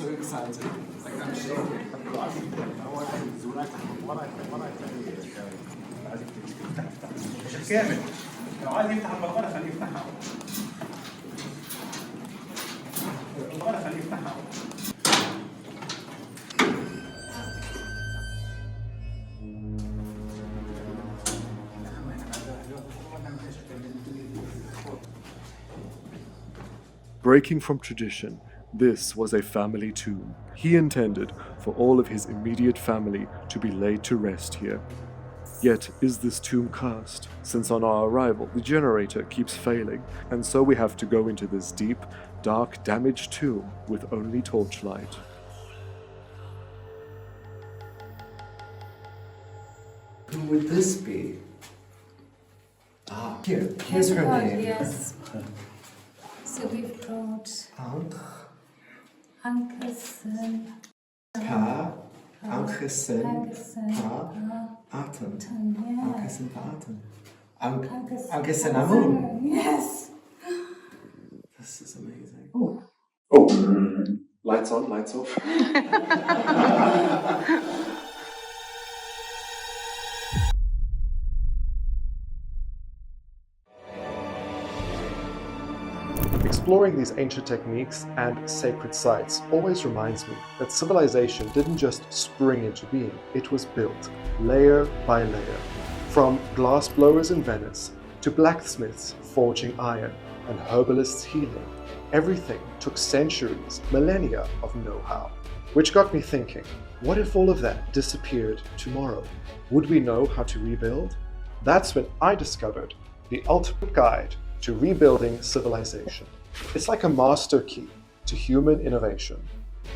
so excited. Like I'm shaking. جامد لو عايز يفتح البلغارة خليه يفتحها البلغارة خليه يفتحها Breaking from tradition, this was a family tomb. He intended for all of his immediate family to be laid to rest here. Yet, is this tomb cursed? Since on our arrival, the generator keeps failing, and so we have to go into this deep, dark, damaged tomb with only torchlight. Who would this be? Ah, here's her name. Yes. So we've brought Ankesen, Ankesen, Aten. Ankesen, Aten. Ankesen Amun. Yes. This is amazing. Oh, lights on, lights off. Exploring these ancient techniques and sacred sites always reminds me that civilization didn't just spring into being, it was built, layer by layer. From glass blowers in Venice, to blacksmiths forging iron, and herbalists healing, everything took centuries, millennia of know-how. Which got me thinking, what if all of that disappeared tomorrow? Would we know how to rebuild? That's when I discovered the ultimate guide to rebuilding civilization. It's like a master key to human innovation.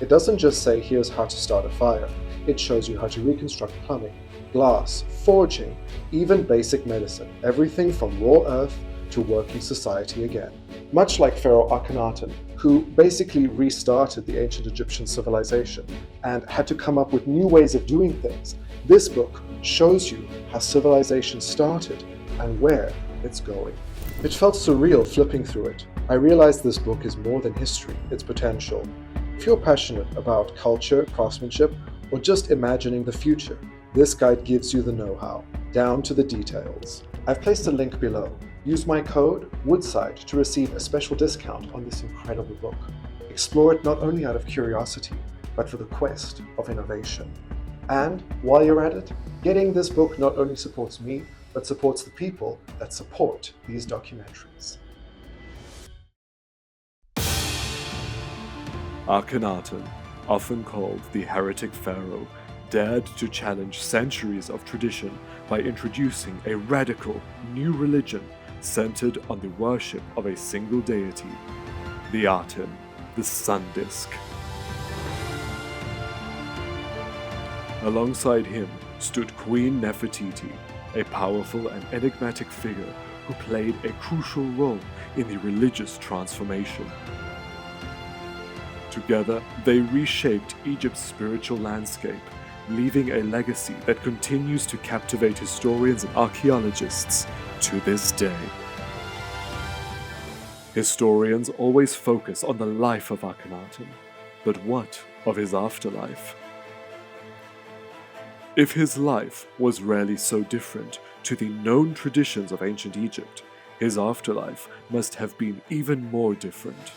It doesn't just say here's how to start a fire, it shows you how to reconstruct plumbing, glass, forging, even basic medicine, everything from raw earth to working society again. Much like Pharaoh Akhenaten, who basically restarted the ancient Egyptian civilization and had to come up with new ways of doing things, this book shows you how civilization started and where it's going. It felt surreal flipping through it. I realized this book is more than history, it's potential. If you're passionate about culture, craftsmanship, or just imagining the future, this guide gives you the know-how, down to the details. I've placed a link below. Use my code Woodside to receive a special discount on this incredible book. Explore it not only out of curiosity, but for the quest of innovation. And while you're at it, getting this book not only supports me, but supports the people that support these documentaries. Akhenaten, often called the heretic pharaoh, dared to challenge centuries of tradition by introducing a radical new religion centered on the worship of a single deity, the Aten, the sun disk. Alongside him stood Queen Nefertiti, a powerful and enigmatic figure who played a crucial role in the religious transformation. Together, they reshaped Egypt's spiritual landscape, leaving a legacy that continues to captivate historians and archaeologists to this day. Historians always focus on the life of Akhenaten, but what of his afterlife? If his life was rarely so different to the known traditions of ancient Egypt, his afterlife must have been even more different.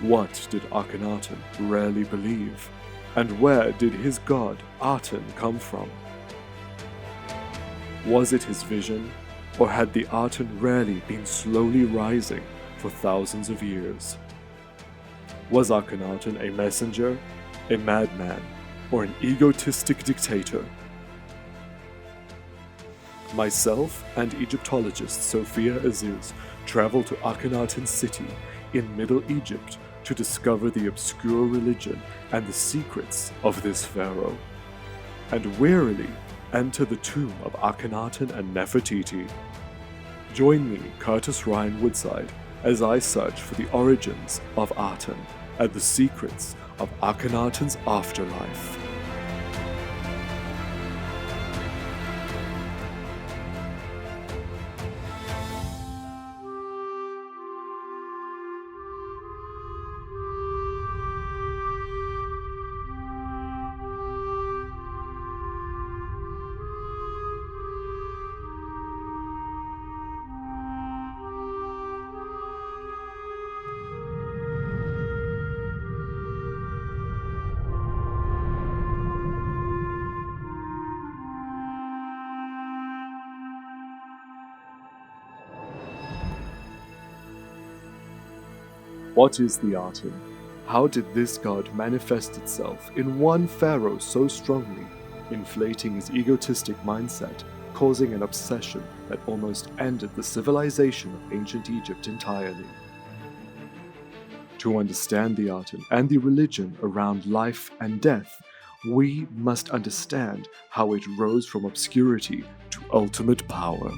What did Akhenaten really believe? And where did his god, Aten, come from? Was it his vision, or had the Aten really been slowly rising for thousands of years? Was Akhenaten a messenger, a madman, or an egotistic dictator? Myself and Egyptologist Sofia Aziz traveled to Akhenaten's city in Middle Egypt to discover the obscure religion and the secrets of this pharaoh, and wearily enter the tomb of Akhenaten and Nefertiti. Join me, Curtis Ryan Woodside, as I search for the origins of Aten at the secrets of Akhenaten's afterlife. What is the Aten? How did this god manifest itself in one pharaoh so strongly, inflating his egotistic mindset, causing an obsession that almost ended the civilization of ancient Egypt entirely? To understand the Aten and the religion around life and death, we must understand how it rose from obscurity to ultimate power.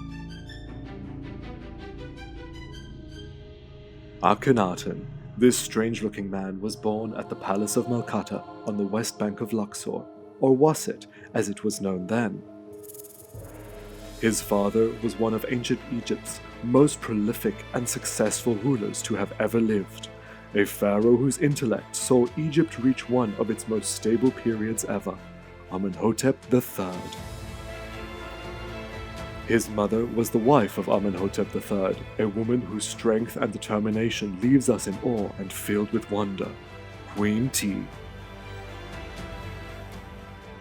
Akhenaten, this strange-looking man, was born at the palace of Malkata on the west bank of Luxor, or Wasset as it was known then. His father was one of ancient Egypt's most prolific and successful rulers to have ever lived, a pharaoh whose intellect saw Egypt reach one of its most stable periods ever, Amenhotep III. His mother was the wife of Amenhotep III, a woman whose strength and determination leaves us in awe and filled with wonder, Queen T.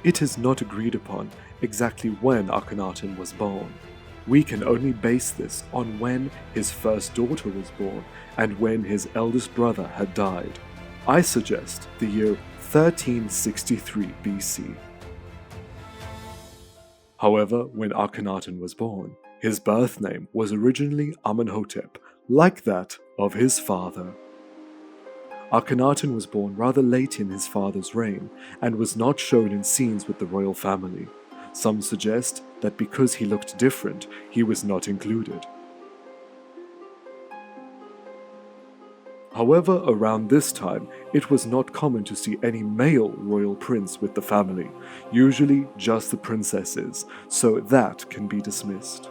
It is not agreed upon exactly when Akhenaten was born. We can only base this on when his first daughter was born and when his eldest brother had died. I suggest the year 1363 BC. However, when Akhenaten was born, his birth name was originally Amenhotep, like that of his father. Akhenaten was born rather late in his father's reign and was not shown in scenes with the royal family. Some suggest that because he looked different, he was not included. However, around this time, it was not common to see any male royal prince with the family, usually just the princesses, so that can be dismissed.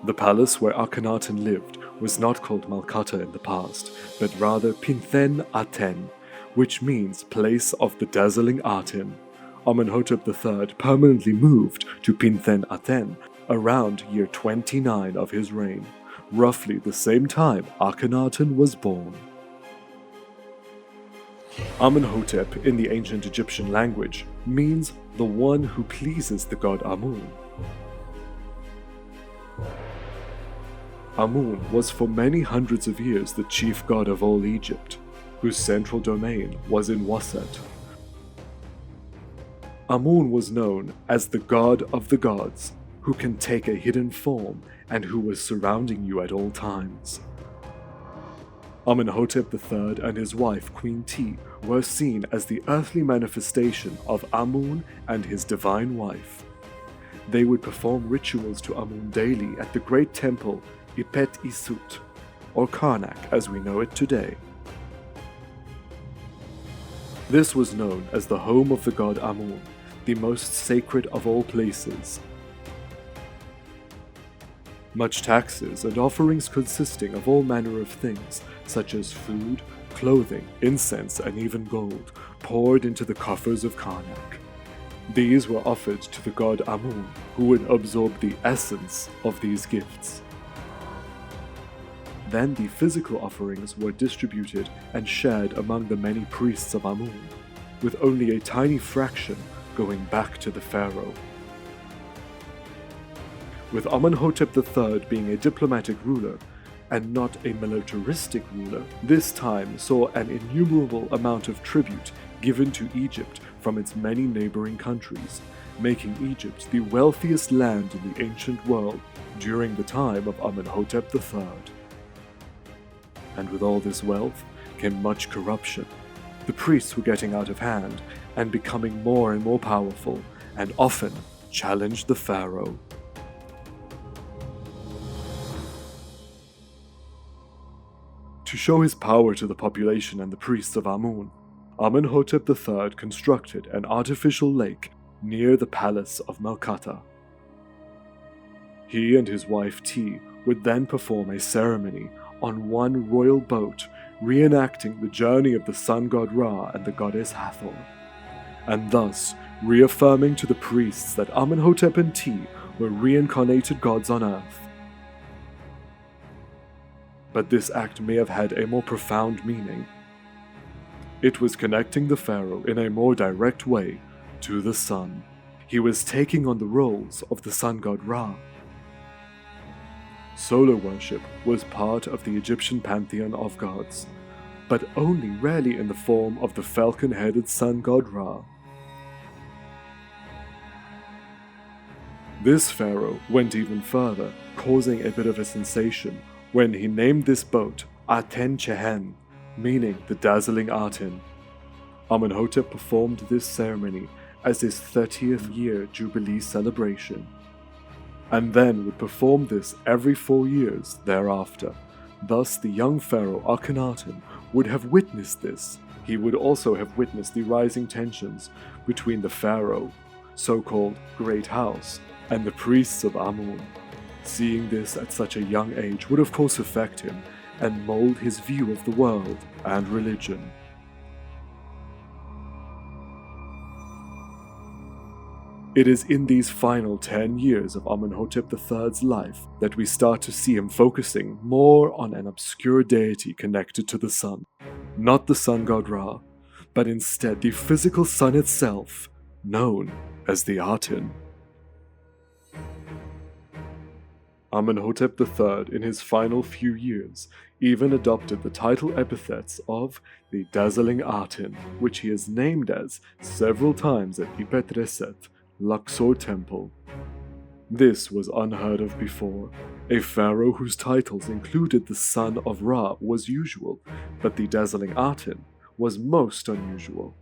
The palace where Akhenaten lived was not called Malkata in the past, but rather Pinthen Aten, which means place of the dazzling Aten. Amenhotep III permanently moved to Pinthen Aten around year 29 of his reign, roughly the same time Akhenaten was born. Amenhotep in the ancient Egyptian language means the one who pleases the god Amun. Amun was for many hundreds of years the chief god of all Egypt, whose central domain was in Wasset. Amun was known as the god of the gods, who can take a hidden form and who was surrounding you at all times. Amenhotep III and his wife Queen T were seen as the earthly manifestation of Amun and his divine wife. They would perform rituals to Amun daily at the great temple Ipet Isut, or Karnak as we know it today. This was known as the home of the god Amun, the most sacred of all places. Much taxes and offerings consisting of all manner of things, such as food, clothing, incense, and even gold, poured into the coffers of Karnak. These were offered to the god Amun, who would absorb the essence of these gifts. Then the physical offerings were distributed and shared among the many priests of Amun, with only a tiny fraction going back to the pharaoh. With Amenhotep III being a diplomatic ruler and not a militaristic ruler, this time saw an innumerable amount of tribute given to Egypt from its many neighboring countries, making Egypt the wealthiest land in the ancient world during the time of Amenhotep III. And with all this wealth came much corruption. The priests were getting out of hand and becoming more and more powerful, and often challenged the pharaoh. To show his power to the population and the priests of Amun, Amenhotep III constructed an artificial lake near the palace of Melkata. He and his wife Ti would then perform a ceremony on one royal boat, reenacting the journey of the sun god Ra and the goddess Hathor, and thus reaffirming to the priests that Amenhotep and Ti were reincarnated gods on earth. But this act may have had a more profound meaning. It was connecting the pharaoh in a more direct way to the sun. He was taking on the roles of the sun god Ra. Solar worship was part of the Egyptian pantheon of gods, but only rarely in the form of the falcon-headed sun god Ra. This pharaoh went even further, causing a bit of a sensation when he named this boat Aten Chehen, meaning the dazzling Aten. Amenhotep performed this ceremony as his 30th year jubilee celebration, and then would perform this every 4 years thereafter. Thus the young Pharaoh Akhenaten would have witnessed this. He would also have witnessed the rising tensions between the pharaoh, so-called Great House, and the priests of Amun. Seeing this at such a young age would of course affect him and mold his view of the world and religion. It is in these final 10 years of Amenhotep III's life that we start to see him focusing more on an obscure deity connected to the sun. Not the sun god Ra, but instead the physical sun itself, known as the Aten. Amenhotep III, in his final few years, even adopted the title epithets of the dazzling Aten, which he is named as several times at Ipet Reset, Luxor Temple. This was unheard of before. A pharaoh whose titles included the son of Ra was usual, but the dazzling Aten was most unusual.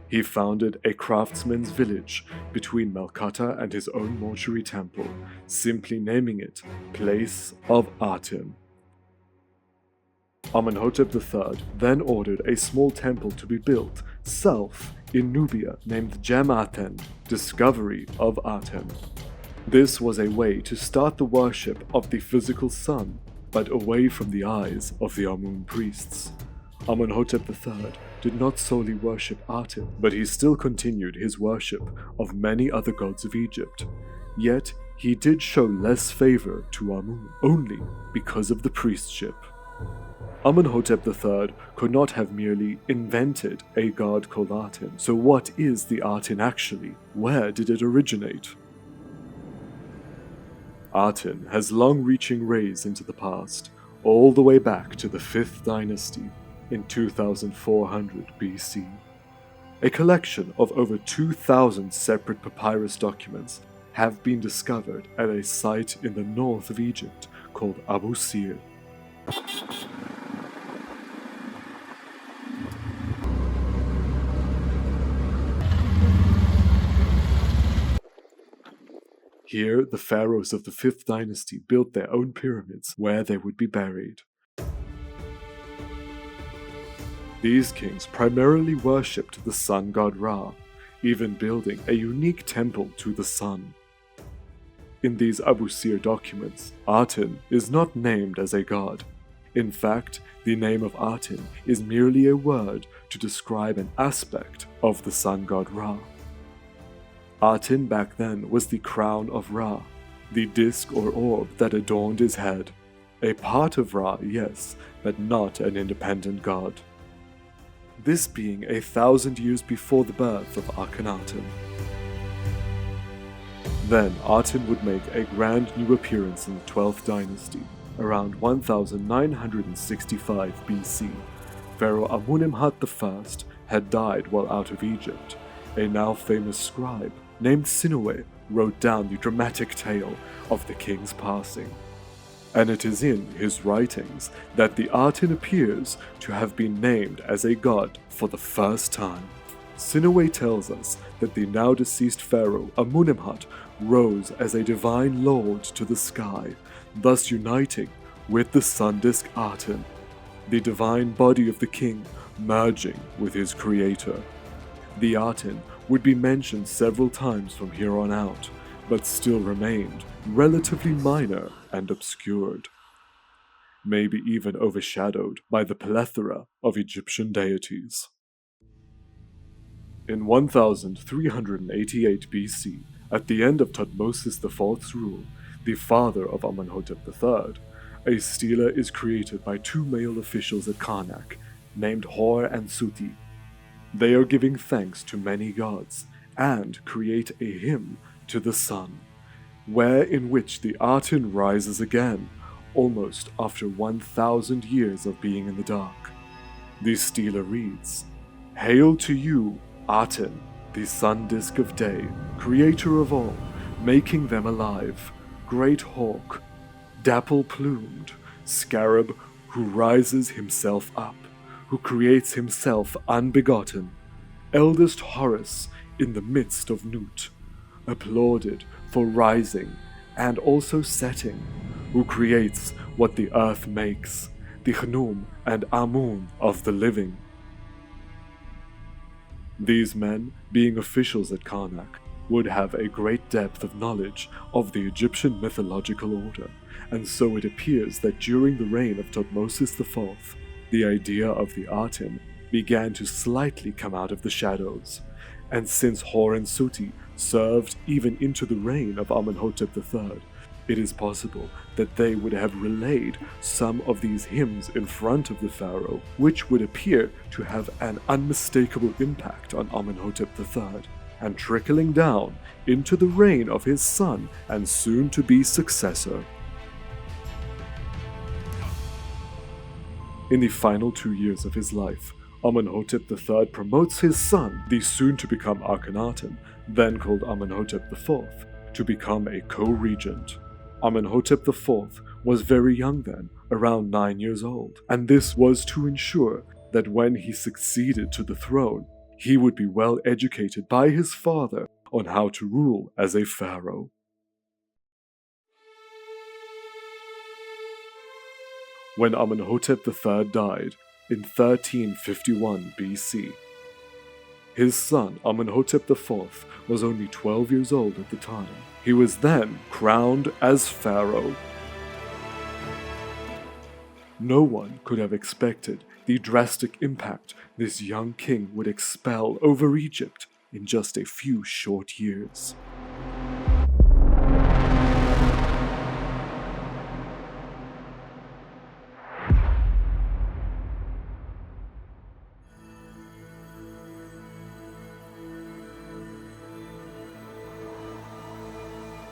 He founded a craftsman's village between Melkata and his own mortuary temple, simply naming it Place of Aten. Amenhotep III then ordered a small temple to be built south in Nubia named Gem Aten, Discovery of Aten. This was a way to start the worship of the physical sun, but away from the eyes of the Amun priests. Amenhotep III did not solely worship Aten, but he still continued his worship of many other gods of Egypt. Yet, he did show less favor to Amun, only because of the priestship. Amenhotep III could not have merely invented a god called Aten. So what is the Aten actually? Where did it originate? Aten has long-reaching rays into the past, all the way back to the 5th dynasty in 2400 BC. A collection of over 2,000 separate papyrus documents have been discovered at a site in the north of Egypt called Abu Sir. Here, the pharaohs of the 5th dynasty built their own pyramids where they would be buried. These kings primarily worshipped the sun god Ra, even building a unique temple to the sun. In these Abu Sir documents, Aten is not named as a god. In fact, the name of Aten is merely a word to describe an aspect of the sun god Ra. Aten back then was the crown of Ra, the disc or orb that adorned his head. A part of Ra, yes, but not an independent god. This being 1,000 years before the birth of Akhenaten. Then Aten would make a grand new appearance in the 12th dynasty, around 1965 BC. Pharaoh Amenemhat I had died while out of Egypt. A now famous scribe named Sinuhe wrote down the dramatic tale of the king's passing. And it is in his writings that the Aten appears to have been named as a god for the first time. Sinuhe tells us that the now deceased pharaoh Amenemhat rose as a divine lord to the sky, thus uniting with the sun disk Aten. the divine body of the king merging with his creator. The Aten would be mentioned several times from here on out, but still remained relatively minor and obscured, maybe even overshadowed by the plethora of Egyptian deities. In 1388 BC, at the end of Thutmose IV's rule, the father of Amenhotep III, a stela is created by two male officials at Karnak, named Hor and Suti. They are giving thanks to many gods and create a hymn to the sun, in which the Aten rises again, almost after 1,000 years of being in the dark. The stela reads, "Hail to you, Aten, the sun disk of day, creator of all, making them alive, great hawk, dapple-plumed, scarab who rises himself up, who creates himself unbegotten, eldest Horus in the midst of Nut, applauded for rising and also setting, who creates what the earth makes, the Khnum and Amun of the living." These men, being officials at Karnak, would have a great depth of knowledge of the Egyptian mythological order, and so it appears that during the reign of Thutmose IV, the idea of the Aten began to slightly come out of the shadows, and since Hor and Suti served even into the reign of Amenhotep III, it is possible that they would have relayed some of these hymns in front of the pharaoh, which would appear to have an unmistakable impact on Amenhotep III, and trickling down into the reign of his son and soon-to-be successor. In the final 2 years of his life, Amenhotep III promotes his son, the soon-to-become Akhenaten, then called Amenhotep IV, to become a co-regent. Amenhotep IV was very young then, around 9 years old, and this was to ensure that when he succeeded to the throne, he would be well educated by his father on how to rule as a pharaoh. When Amenhotep III died in 1351 BC, his son Amenhotep IV was only 12 years old at the time. He was then crowned as pharaoh. No one could have expected the drastic impact this young king would expel over Egypt in just a few short years.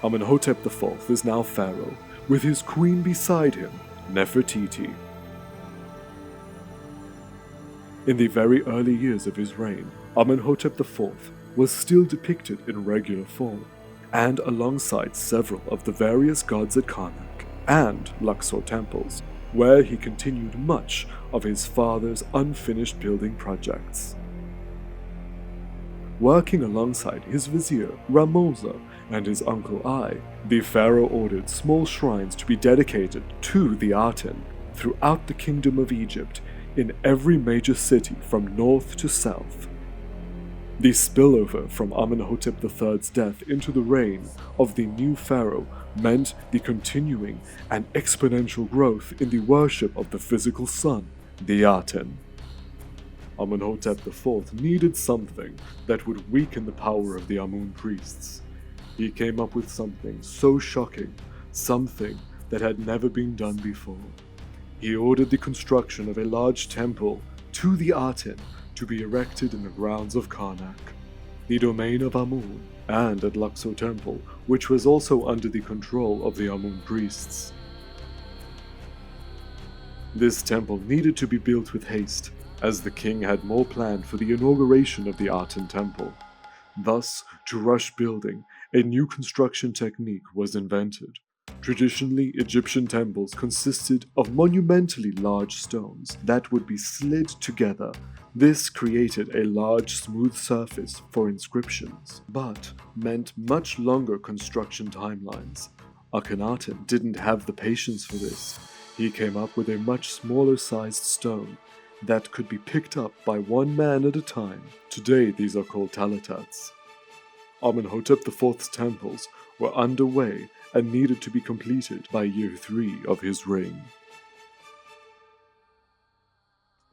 Amenhotep IV is now pharaoh, with his queen beside him, Nefertiti. In the very early years of his reign, Amenhotep IV was still depicted in regular form, and alongside several of the various gods at Karnak and Luxor temples, where he continued much of his father's unfinished building projects. Working alongside his vizier, Ramose, and his uncle Ai, the pharaoh ordered small shrines to be dedicated to the Aten throughout the kingdom of Egypt in every major city from north to south. The spillover from Amenhotep III's death into the reign of the new pharaoh meant the continuing and exponential growth in the worship of the physical sun, the Aten. Amenhotep IV needed something that would weaken the power of the Amun priests. He came up with something so shocking, something that had never been done before. He ordered the construction of a large temple to the Aten to be erected in the grounds of Karnak, the domain of Amun, and at Luxor Temple, which was also under the control of the Amun priests. This temple needed to be built with haste, as the king had more planned for the inauguration of the Aten temple. Thus, to rush building, a new construction technique was invented. Traditionally, Egyptian temples consisted of monumentally large stones that would be slid together. This created a large, smooth surface for inscriptions, but meant much longer construction timelines. Akhenaten didn't have the patience for this. He came up with a much smaller sized stone that could be picked up by one man at a time. Today these are called talatats. Amenhotep IV's temples were underway and needed to be completed by year 3 of his reign.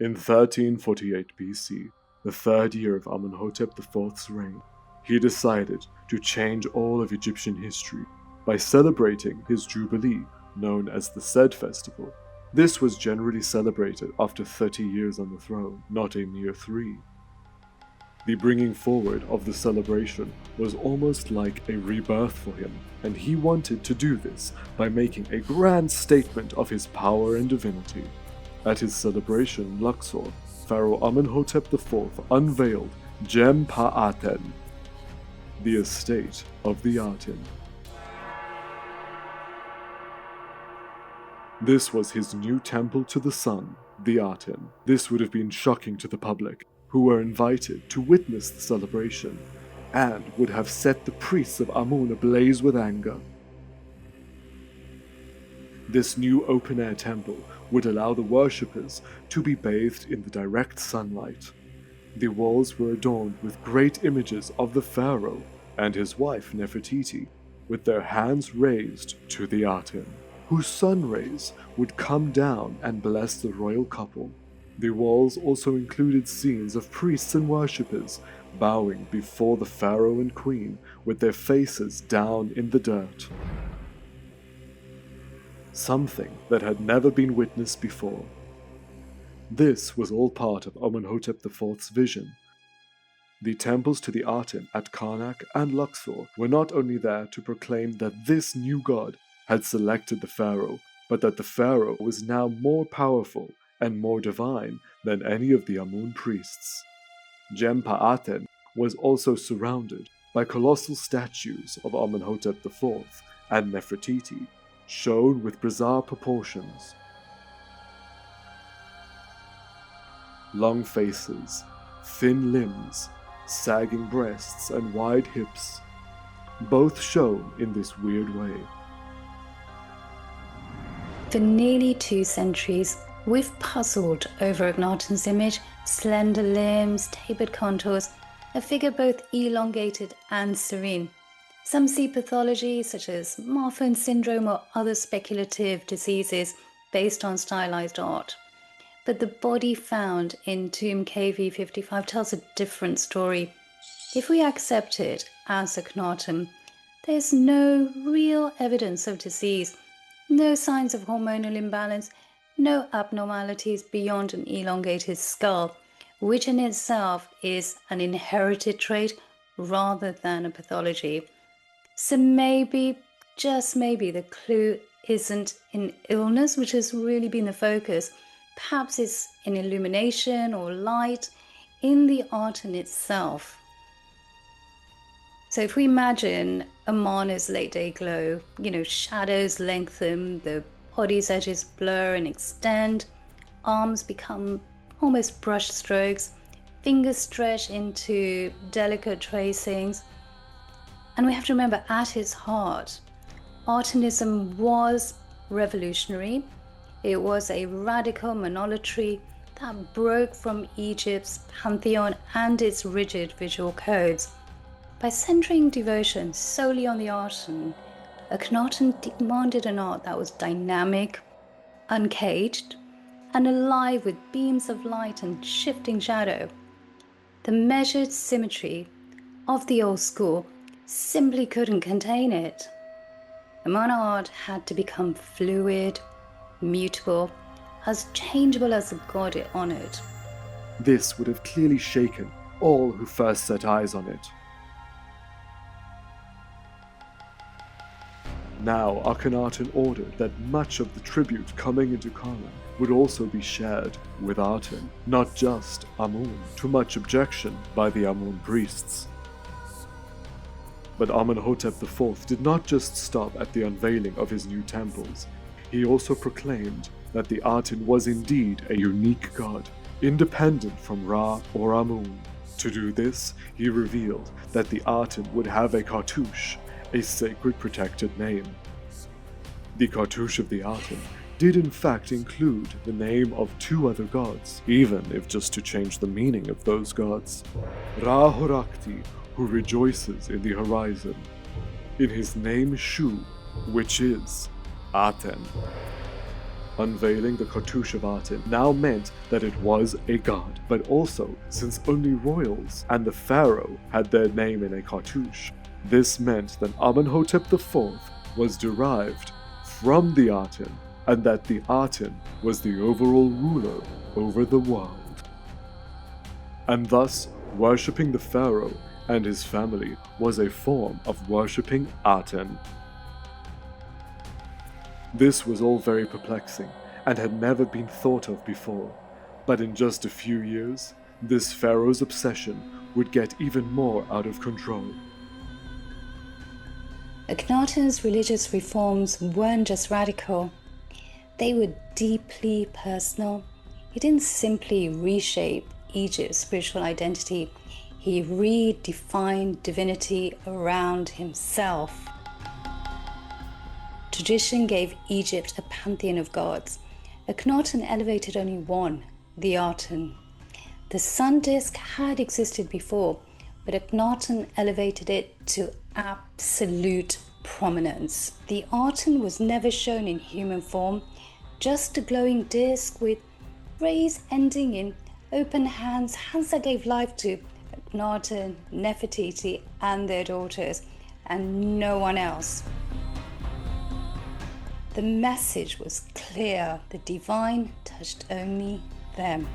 In 1348 BC, the third year of Amenhotep IV's reign, he decided to change all of Egyptian history by celebrating his jubilee known as the Sed Festival. This was generally celebrated after 30 years on the throne, not a mere 3. The bringing forward of the celebration was almost like a rebirth for him, and he wanted to do this by making a grand statement of his power and divinity. At his celebration in Luxor, Pharaoh Amenhotep IV unveiled Gem Pa Aten, the estate of the Aten. This was his new temple to the sun, the Aten. This would have been shocking to the public, who were invited to witness the celebration, and would have set the priests of Amun ablaze with anger. This new open-air temple would allow the worshippers to be bathed in the direct sunlight. The walls were adorned with great images of the pharaoh and his wife Nefertiti, with their hands raised to the Aten, whose sun rays would come down and bless the royal couple. The walls also included scenes of priests and worshippers bowing before the pharaoh and queen with their faces down in the dirt. Something that had never been witnessed before. This was all part of Amenhotep IV's vision. The temples to the Aten at Karnak and Luxor were not only there to proclaim that this new god had selected the pharaoh, but that the pharaoh was now more powerful and more divine than any of the Amun priests. Gem Pa Aten was also surrounded by colossal statues of Amenhotep IV and Nefertiti, shown with bizarre proportions. Long faces, thin limbs, sagging breasts, and wide hips, both shown in this weird way. For nearly 2 centuries, we've puzzled over Akhenaten's image: slender limbs, tapered contours, a figure both elongated and serene. Some see pathology such as Marfan syndrome or other speculative diseases based on stylized art. But the body found in tomb KV55 tells a different story. If we accept it as Akhenaten, there's no real evidence of disease, no signs of hormonal imbalance, no abnormalities beyond an elongated skull, which in itself is an inherited trait rather than a pathology. So maybe, just maybe, the clue isn't in illness, which has really been the focus. Perhaps it's in illumination or light in the Aten itself. So if we imagine Amarna's late day glow, shadows lengthen, the body's edges blur and extend, arms become almost brush strokes, fingers stretch into delicate tracings. And we have to remember, at its heart, Atenism was revolutionary. It was a radical monolatry that broke from Egypt's pantheon and its rigid visual codes. By centering devotion solely on the Aten, Akhenaten demanded an art that was dynamic, uncaged, and alive with beams of light and shifting shadow. The measured symmetry of the old school simply couldn't contain it. Amarna art had to become fluid, mutable, as changeable as the god it honored. This would have clearly shaken all who first set eyes on it. Now Akhenaten ordered that much of the tribute coming into Karnak would also be shared with Aten, not just Amun, to much objection by the Amun priests. But Amenhotep IV did not just stop at the unveiling of his new temples. He also proclaimed that the Aten was indeed a unique god, independent from Ra or Amun. To do this, he revealed that the Aten would have a cartouche, a sacred protected name. The cartouche of the Aten did in fact include the name of 2 other gods, even if just to change the meaning of those gods. Ra-Horakti, who rejoices in the horizon, in his name Shu, which is Aten. Unveiling the cartouche of Aten now meant that it was a god, but also, since only royals and the pharaoh had their name in a cartouche, this meant that Amenhotep IV was derived from the Aten, and that the Aten was the overall ruler over the world. And thus, worshipping the pharaoh and his family was a form of worshipping Aten. This was all very perplexing and had never been thought of before, but in just a few years, this pharaoh's obsession would get even more out of control. Akhenaten's religious reforms weren't just radical, they were deeply personal. He didn't simply reshape Egypt's spiritual identity, he redefined divinity around himself. Tradition gave Egypt a pantheon of gods. Akhenaten elevated only one, the Aten. The sun disk had existed before, but Akhenaten elevated it to absolute prominence. The Aten was never shown in human form, just a glowing disk with rays ending in open hands that gave life to Akhenaten, Nefertiti and their daughters, and no one else. The message was clear, the divine touched only them.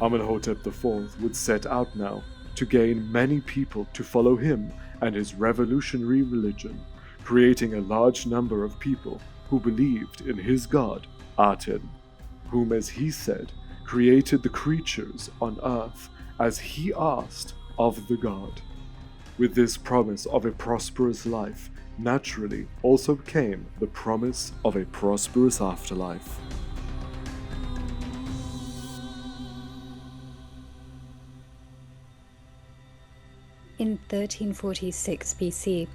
Amenhotep IV would set out now to gain many people to follow him and his revolutionary religion, creating a large number of people who believed in his god, Aten, whom, as he said, created the creatures on earth as he asked of the god. With this promise of a prosperous life, naturally also came the promise of a prosperous afterlife. In 1346 BC,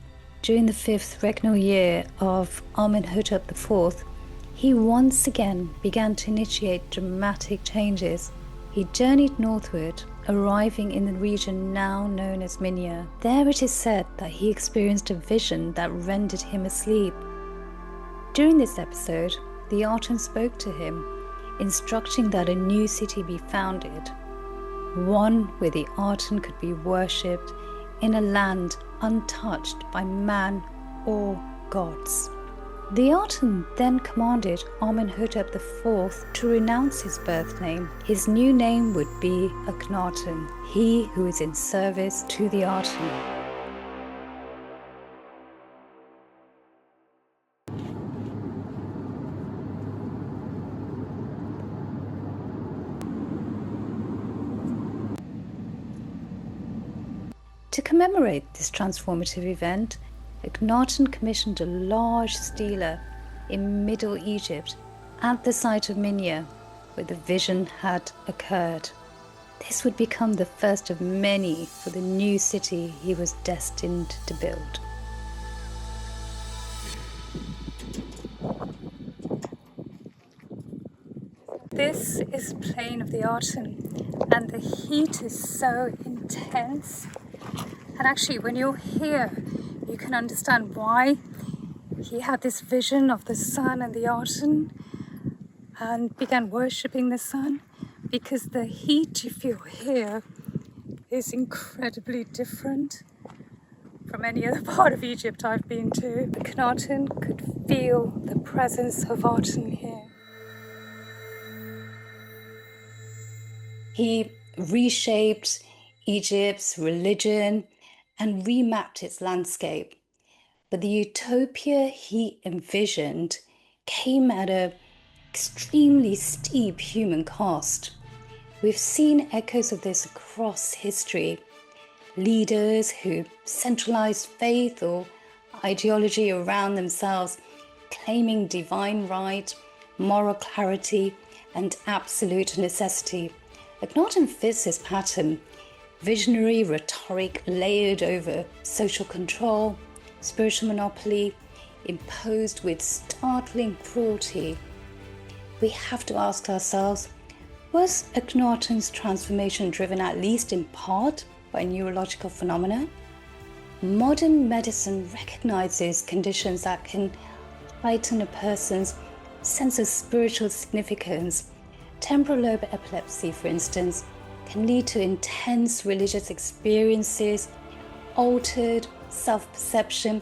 during the 5th regnal year of Amenhotep IV, he once again began to initiate dramatic changes. He journeyed northward, arriving in the region now known as Minya. There it is said that he experienced a vision that rendered him asleep. During this episode, the Aten spoke to him, instructing that a new city be founded, one where the Aten could be worshipped in a land untouched by man or gods. The Aten then commanded Amenhotep IV to renounce his birth name. His new name would be Akhenaten, he who is in service to the Aten. To commemorate this transformative event, Akhenaten commissioned a large stela in Middle Egypt at the site of Minya, where the vision had occurred. This would become the first of many for the new city he was destined to build. This is plain of the Aten, and the heat is so intense. And actually, when you're here, you can understand why he had this vision of the sun and the Aten and began worshipping the sun, because the heat you feel here is incredibly different from any other part of Egypt I've been to. Akhenaten could feel the presence of Aten here. He reshaped Egypt's religion and remapped its landscape. But the utopia he envisioned came at an extremely steep human cost. We've seen echoes of this across history. Leaders who centralized faith or ideology around themselves, claiming divine right, moral clarity, and absolute necessity. Akhenaten fits this pattern. Visionary rhetoric layered over social control, spiritual monopoly imposed with startling cruelty. We have to ask ourselves, was Akhenaten's transformation driven at least in part by neurological phenomena? Modern medicine recognizes conditions that can heighten a person's sense of spiritual significance. Temporal lobe epilepsy, for instance, can lead to intense religious experiences, altered self-perception,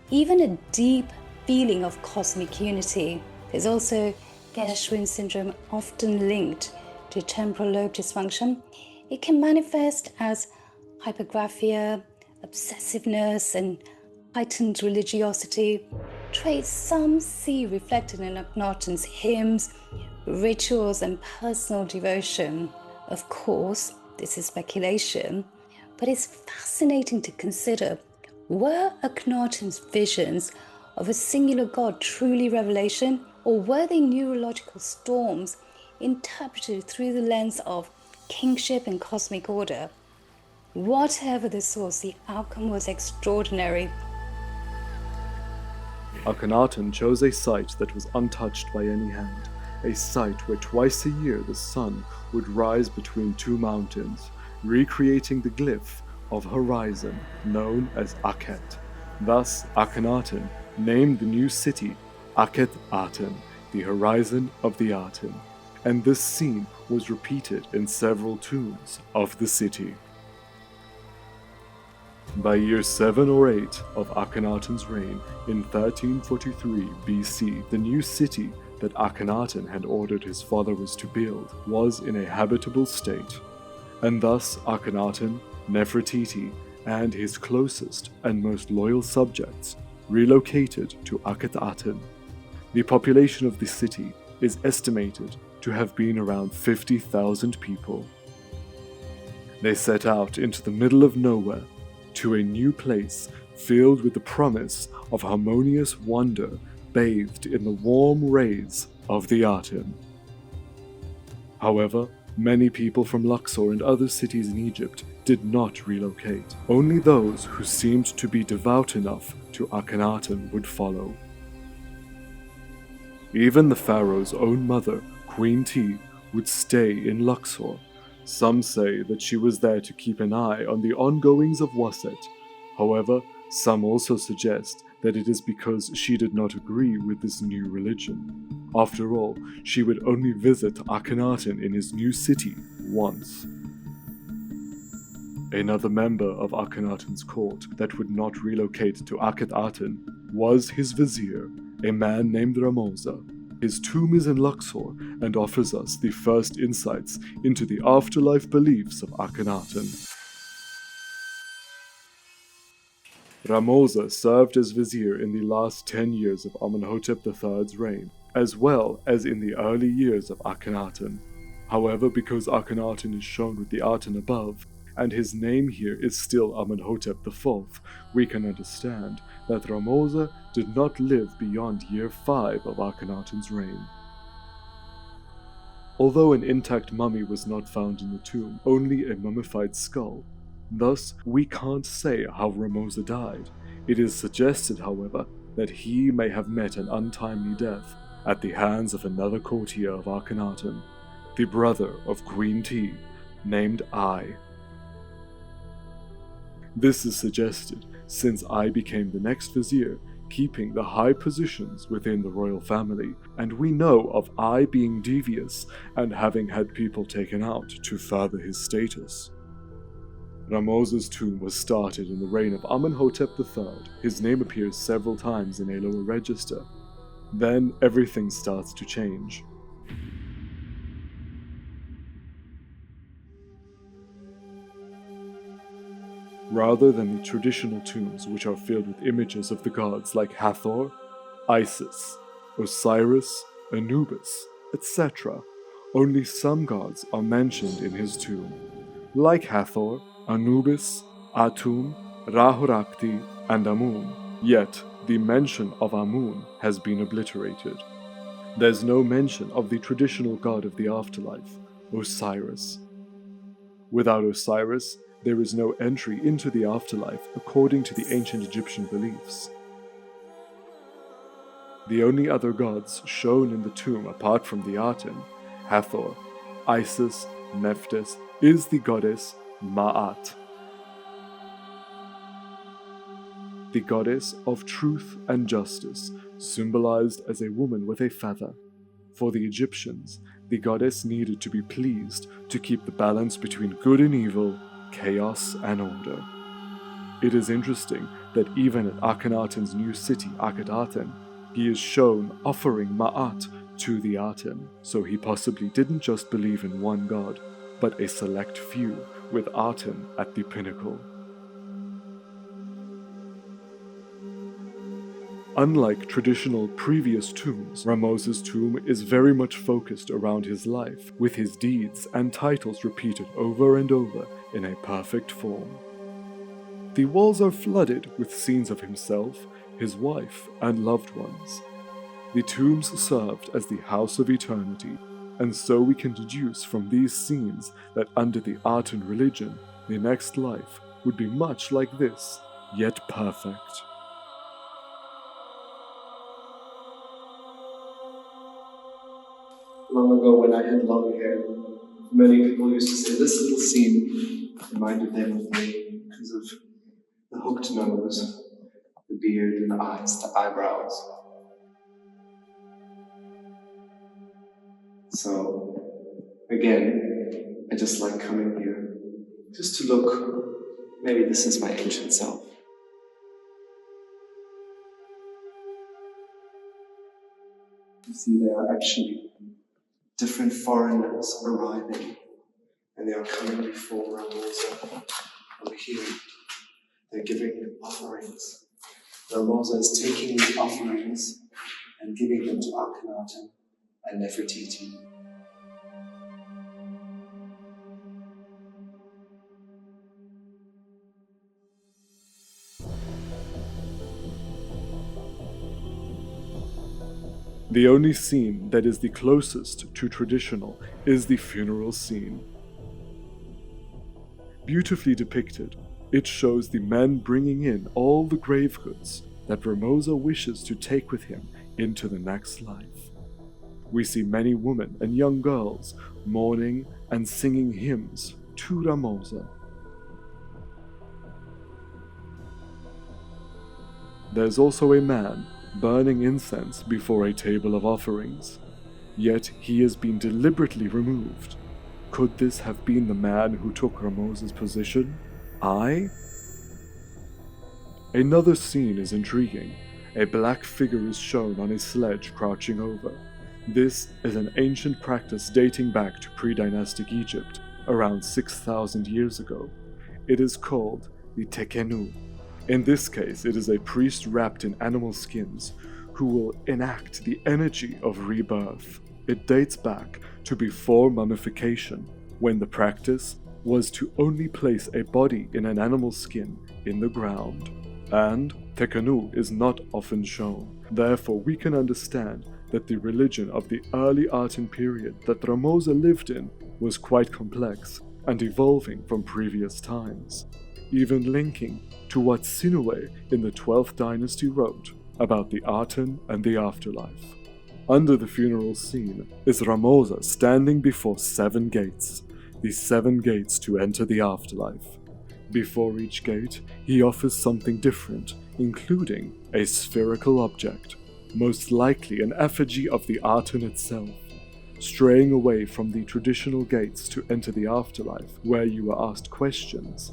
even a deep feeling of cosmic unity. There's also Gershwin syndrome, often linked to temporal lobe dysfunction. It can manifest as hypergraphia, obsessiveness, and heightened religiosity, traits some see reflected in Akhenaten's hymns, rituals, and personal devotion. Of course, this is speculation, but it's fascinating to consider, were Akhenaten's visions of a singular god truly revelation, or were they neurological storms interpreted through the lens of kingship and cosmic order? Whatever the source, the outcome was extraordinary. Akhenaten chose a site that was untouched by any hand, a site where twice a year the sun would rise between two mountains, recreating the glyph of horizon known as Akhet. Thus, Akhenaten named the new city Aten, the horizon of the Aten, and this scene was repeated in several tombs of the city. By year 7 or 8 of Akhenaten's reign, in 1343 BC, the new city that Akhenaten had ordered his followers to build was in a habitable state, and thus Akhenaten, Nefertiti, and his closest and most loyal subjects relocated to Aten. The population of the city is estimated to have been around 50,000 people. They set out into the middle of nowhere, to a new place filled with the promise of harmonious wonder bathed in the warm rays of the Aten. However, many people from Luxor and other cities in Egypt did not relocate. Only those who seemed to be devout enough to Akhenaten would follow. Even the pharaoh's own mother, Queen T, would stay in Luxor. Some say that she was there to keep an eye on the ongoings of Waset. However, some also suggest that it is because she did not agree with this new religion. After all, she would only visit Akhenaten in his new city once. Another member of Akhenaten's court that would not relocate to Aten was his vizier, a man named Ramose. His tomb is in Luxor and offers us the first insights into the afterlife beliefs of Akhenaten. Ramose served as vizier in the last 10 years of Amenhotep III's reign, as well as in the early years of Akhenaten. However, because Akhenaten is shown with the Aten above, and his name here is still Amenhotep IV, we can understand that Ramose did not live beyond year 5 of Akhenaten's reign. Although an intact mummy was not found in the tomb, only a mummified skull. Thus, we can't say how Ramose died. It is suggested, however, that he may have met an untimely death at the hands of another courtier of Akhenaten, the brother of Queen T, named Ai. This is suggested since Ai became the next vizier, keeping the high positions within the royal family, and we know of Ai being devious and having had people taken out to further his status. Ramose's tomb was started in the reign of Amenhotep III. His name appears several times in a lower register. Then everything starts to change. Rather than the traditional tombs which are filled with images of the gods like Hathor, Isis, Osiris, Anubis, etc., only some gods are mentioned in his tomb, like Hathor, Anubis, Atum, Rahurakti, and Amun. Yet, the mention of Amun has been obliterated. There's no mention of the traditional god of the afterlife, Osiris. Without Osiris, There is no entry into the afterlife according to the ancient Egyptian beliefs. The only other gods shown in the tomb apart from the Aten, Hathor, Isis, Nephthys, is the goddess Ma'at, the goddess of truth and justice, symbolized as a woman with a feather. For the Egyptians, the goddess needed to be pleased to keep the balance between good and evil, chaos and order. It is interesting that even at Akhenaten's new city, Aten, he is shown offering Ma'at to the Aten, so he possibly didn't just believe in one god, but a select few, with Aten at the pinnacle. Unlike traditional previous tombs, Ramose's tomb is very much focused around his life, with his deeds and titles repeated over and over in a perfect form. The walls are flooded with scenes of himself, his wife, and loved ones. The tombs served as the house of eternity, and so we can deduce from these scenes that under the Aten religion, the next life would be much like this, yet perfect. Long ago, when I had long hair, many people used to say this little scene reminded them of me because of the hooked nose, the beard, and the eyes, the eyebrows. So, again, I just like coming here, just to look. Maybe this is my ancient self. You see, they are actually different foreigners arriving, and they are coming before Ramose over here. They're giving offerings. Ramose is taking these offerings and giving them to Akhenaten and Nefertiti. The only scene that is the closest to traditional is the funeral scene. Beautifully depicted, it shows the men bringing in all the grave goods that Ramose wishes to take with him into the next life. We see many women and young girls mourning and singing hymns to Ramose. There's also a man burning incense before a table of offerings, yet he has been deliberately removed. Could this have been the man who took Ramose's position? Another scene is intriguing. A black figure is shown on a sledge crouching over. This is an ancient practice dating back to pre-dynastic Egypt, around 6,000 years ago. It is called the Tekenu. In this case, it is a priest wrapped in animal skins who will enact the energy of rebirth. It dates back to before mummification, when the practice was to only place a body in an animal skin in the ground. And Tekenu is not often shown. Therefore, we can understand that the religion of the early Aten period that Ramose lived in was quite complex and evolving from previous times, even linking to what Sinuhe in the 12th dynasty wrote about the Aten and the afterlife. Under the funeral scene is Ramose standing before 7 gates, the 7 gates to enter the afterlife. Before each gate, he offers something different, including a spherical object, most likely an effigy of the Aten itself, straying away from the traditional gates to enter the afterlife, where you were asked questions.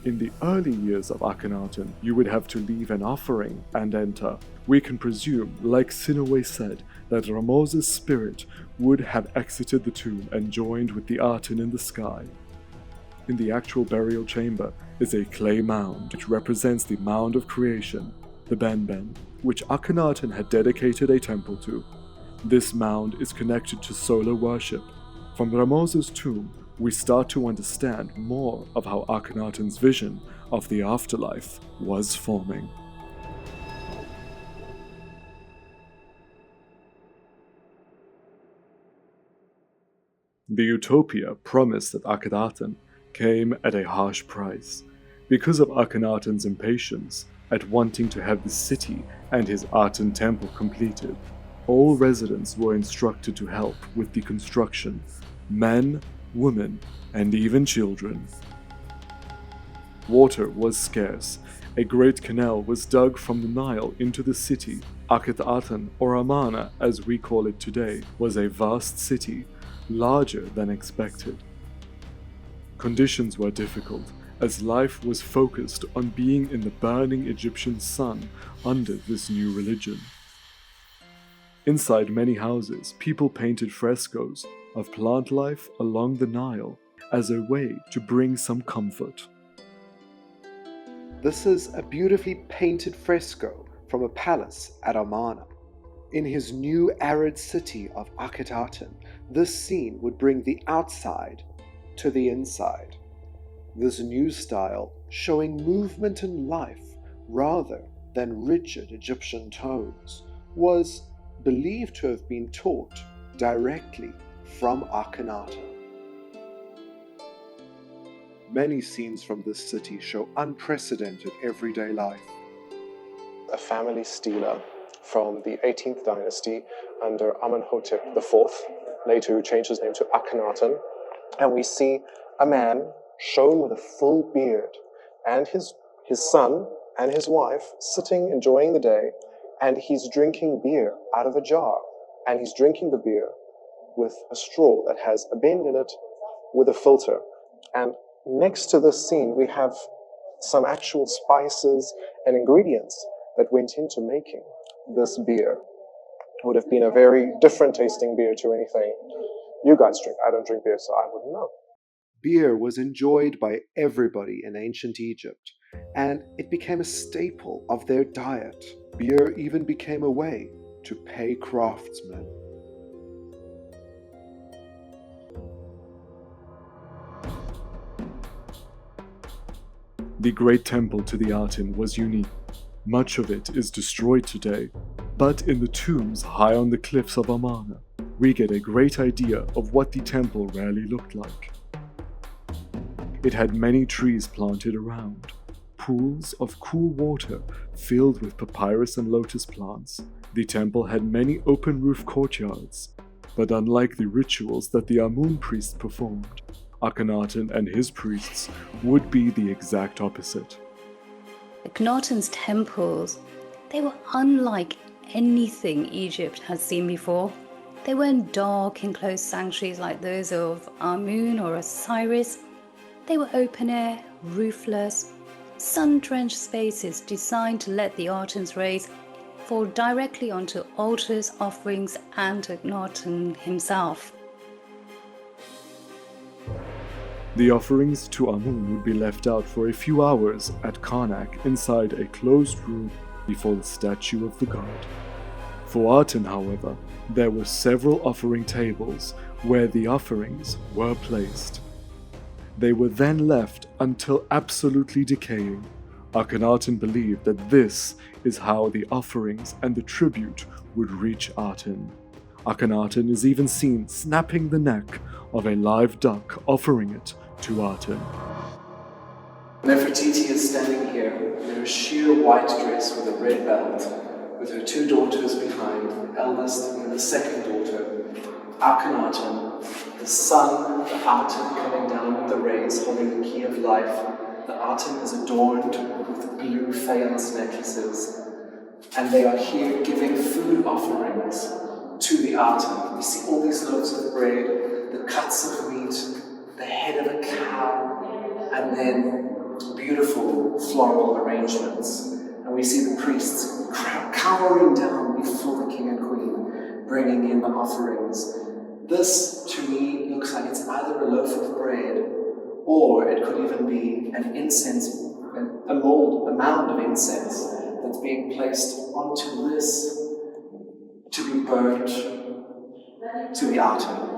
In the early years of Akhenaten, you would have to leave an offering and enter. We can presume, like Sinuhe said, that Ramose's spirit would have exited the tomb and joined with the Aten in the sky. In the actual burial chamber is a clay mound, which represents the mound of creation, the Benben, which Akhenaten had dedicated a temple to. This mound is connected to solar worship. From Ramose's tomb, we start to understand more of how Akhenaten's vision of the afterlife was forming. The utopia promised at Akhenaten came at a harsh price. Because of Akhenaten's impatience at wanting to have the city and his Aten temple completed, all residents were instructed to help with the construction, men, women, and even children. Water was scarce. A great canal was dug from the Nile into the city. Aten, or Amarna as we call it today, was a vast city, larger than expected. Conditions were difficult, as life was focused on being in the burning Egyptian sun under this new religion. Inside many houses, people painted frescoes of plant life along the Nile as a way to bring some comfort. This is a beautifully painted fresco from a palace at Amarna. In his new arid city of Akhetaten, this scene would bring the outside to the inside. This new style showing movement and life rather than rigid Egyptian tones was believed to have been taught directly from Akhenaten. Many scenes from this city show unprecedented everyday life. A family stealer from the 18th dynasty under Amenhotep IV, later who changed his name to Akhenaten. And we see a man shown with a full beard and his son and his wife sitting enjoying the day, and he's drinking beer out of a jar. And he's drinking the beer with a straw that has a bend in it with a filter. And next to this scene, we have some actual spices and ingredients that went into making this beer. It would have been a very different tasting beer to anything you guys drink. I don't drink beer, so I wouldn't know. Beer was enjoyed by everybody in ancient Egypt, and it became a staple of their diet. Beer even became a way to pay craftsmen. The Great Temple to the Aten was unique. Much of it is destroyed today, but in the tombs high on the cliffs of Amarna, we get a great idea of what the temple really looked like. It had many trees planted around, pools of cool water filled with papyrus and lotus plants. The temple had many open-roof courtyards, but unlike the rituals that the Amun priests performed, Akhenaten and his priests would be the exact opposite. Akhenaten's temples, they were unlike anything Egypt had seen before. They weren't dark, enclosed sanctuaries like those of Amun or Osiris. They were open air, roofless, sun-drenched spaces designed to let the Aten's rays fall directly onto altars, offerings, and Akhenaten himself. The offerings to Amun would be left out for a few hours at Karnak inside a closed room before the statue of the god. For Aten, however, there were several offering tables where the offerings were placed. They were then left until absolutely decaying. Akhenaten believed that this is how the offerings and the tribute would reach Aten. Akhenaten is even seen snapping the neck of a live duck, offering it to Aten. Nefertiti is standing here in her sheer white dress with a red belt, with her two daughters behind, the eldest and the second daughter, Akhenaten, the sun, the Aten coming down with the rays holding the key of life. The Aten is adorned with blue faience necklaces, and they are here giving food offerings to the Aten. We see all these loaves of bread, the cuts of meat, the head of a cow, and then beautiful floral arrangements. And we see the priests cowering down before the king and queen, bringing in the offerings. This, to me, looks like it's either a loaf of bread, or it could even be an incense, a mound of incense that's being placed onto this to be burnt to the Aten.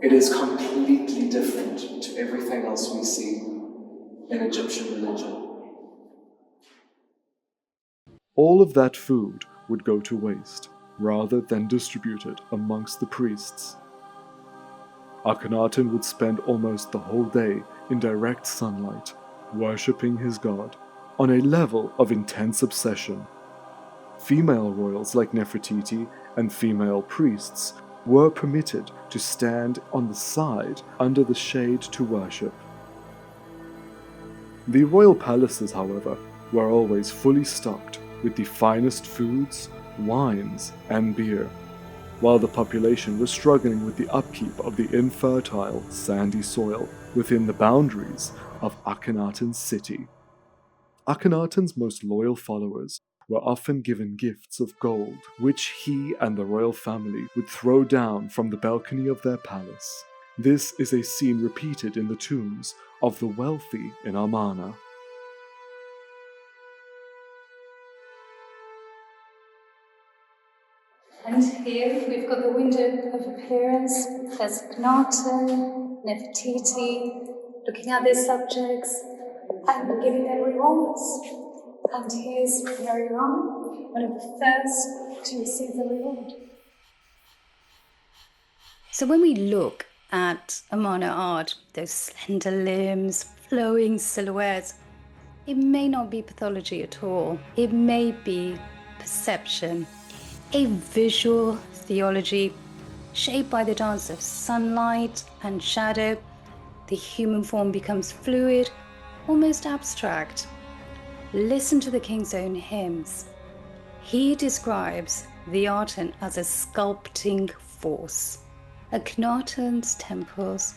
It is completely different to everything else we see in Egyptian religion. All of that food would go to waste, rather than distributed amongst the priests. Akhenaten would spend almost the whole day in direct sunlight, worshipping his god, on a level of intense obsession. Female royals like Nefertiti and female priests were permitted to stand on the side under the shade to worship. The royal palaces, however, were always fully stocked with the finest foods, wines, and beer, while the population was struggling with the upkeep of the infertile, sandy soil within the boundaries of Akhenaten's city. Akhenaten's most loyal followers were often given gifts of gold, which he and the royal family would throw down from the balcony of their palace. This is a scene repeated in the tombs of the wealthy in Amarna. And here we've got the window of appearance. There's Akhenaten, Nefertiti, looking at their subjects and giving their rewards. And here's Mariam, one of the first to receive the reward. So when we look at Amarna art, those slender limbs, flowing silhouettes, it may not be pathology at all. It may be perception, a visual theology shaped by the dance of sunlight and shadow. The human form becomes fluid, almost abstract. Listen to the king's own hymns. He describes the Aten as a sculpting force. Akhenaten's temples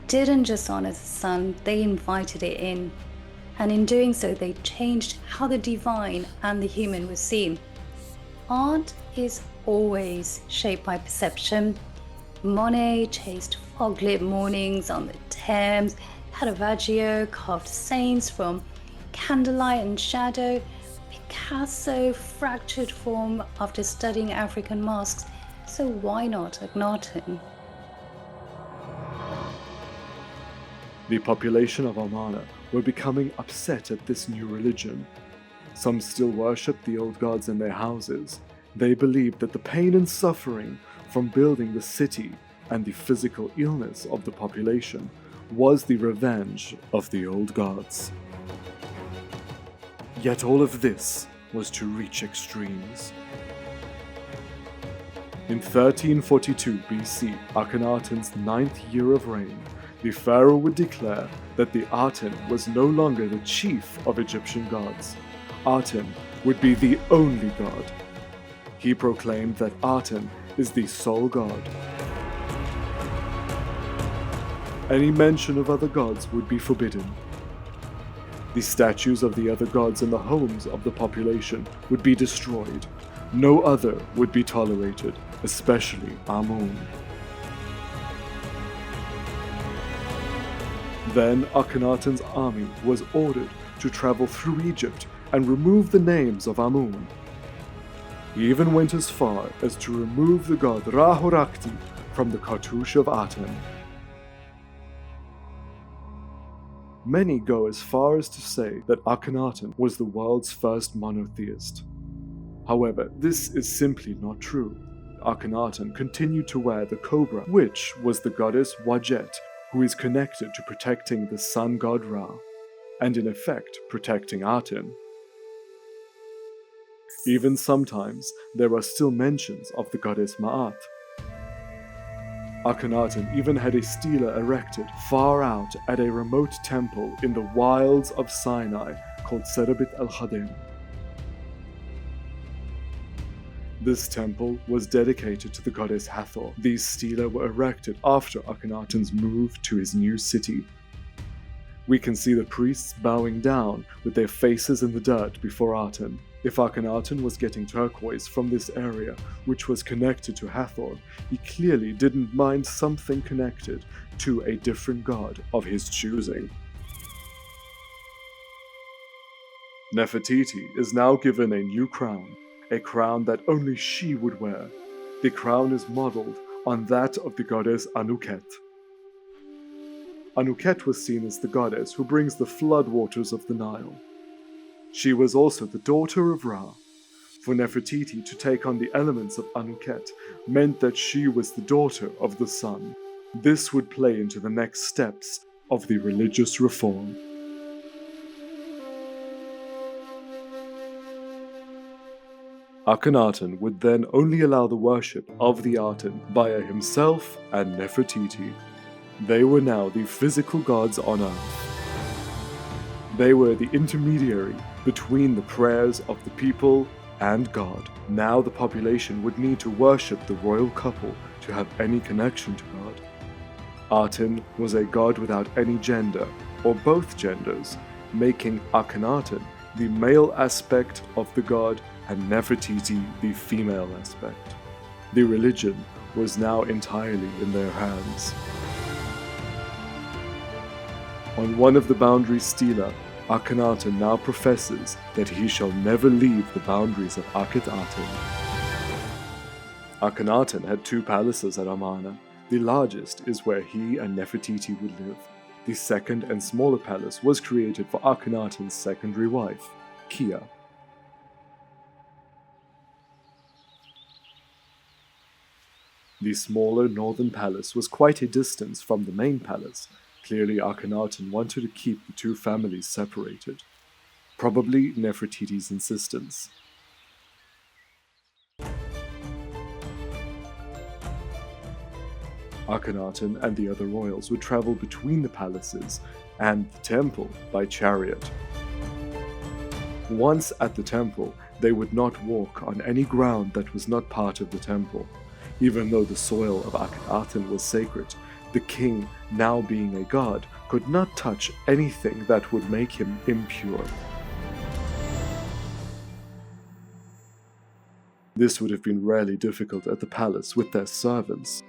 didn't just honor the sun, they invited it in. And in doing so, they changed how the divine and the human was seen. Art is always shaped by perception. Monet chased fog-lit mornings on the Thames. Caravaggio carved saints from candlelight and shadow. Picasso fractured form after studying African masks. So why not Akhenaten? The population of Amarna were becoming upset at this new religion. Some still worshipped the old gods in their houses. They believed that the pain and suffering from building the city and the physical illness of the population was the revenge of the old gods. Yet all of this was to reach extremes. In 1342 BC, Akhenaten's ninth year of reign, the pharaoh would declare that the Aten was no longer the chief of Egyptian gods. Aten would be the only god. He proclaimed that Aten is the sole god. Any mention of other gods would be forbidden. The statues of the other gods in the homes of the population would be destroyed. No other would be tolerated, especially Amun. Then Akhenaten's army was ordered to travel through Egypt and remove the names of Amun. He even went as far as to remove the god Ra-Horakhti from the cartouche of Aten. Many go as far as to say that Akhenaten was the world's first monotheist. However, this is simply not true. Akhenaten continued to wear the cobra, which was the goddess Wadjet, who is connected to protecting the sun god Ra, and in effect protecting Aten. Even sometimes there are still mentions of the goddess Ma'at. Akhenaten even had a stela erected far out at a remote temple in the wilds of Sinai called Serebit al-Khadim. This temple was dedicated to the goddess Hathor. These stelae were erected after Akhenaten's move to his new city. We can see the priests bowing down with their faces in the dirt before Aten. If Akhenaten was getting turquoise from this area, which was connected to Hathor, he clearly didn't mind something connected to a different god of his choosing. Nefertiti is now given a new crown, a crown that only she would wear. The crown is modeled on that of the goddess Anuket. Anuket was seen as the goddess who brings the floodwaters of the Nile. She was also the daughter of Ra. For Nefertiti to take on the elements of Anuket meant that she was the daughter of the sun. This would play into the next steps of the religious reform. Akhenaten would then only allow the worship of the Aten via himself and Nefertiti. They were now the physical gods on earth. They were the intermediary between the prayers of the people and God. Now the population would need to worship the royal couple to have any connection to God. Aten was a god without any gender, or both genders, making Akhenaten the male aspect of the god and Nefertiti the female aspect. The religion was now entirely in their hands. On one of the boundary stela, Akhenaten now professes that he shall never leave the boundaries of Aten. Akhenaten had 2 palaces at Amarna. The largest is where he and Nefertiti would live. The second and smaller palace was created for Akhenaten's secondary wife, Kia. The smaller northern palace was quite a distance from the main palace. Clearly, Akhenaten wanted to keep the 2 families separated. Probably Nefertiti's insistence. Akhenaten and the other royals would travel between the palaces and the temple by chariot. Once at the temple, they would not walk on any ground that was not part of the temple. Even though the soil of Akhenaten was sacred, the king, now being a god, could not touch anything that would make him impure. This would have been rarely difficult at the palace with their servants.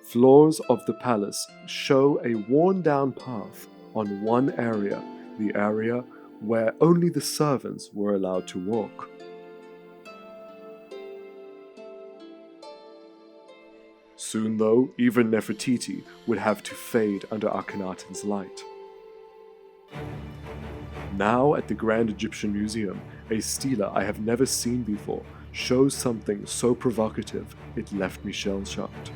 Floors of the palace show a worn-down path on one area, the area where only the servants were allowed to walk. Soon, though, even Nefertiti would have to fade under Akhenaten's light. Now, at the Grand Egyptian Museum, a stela I have never seen before shows something so provocative it left me shell-shocked.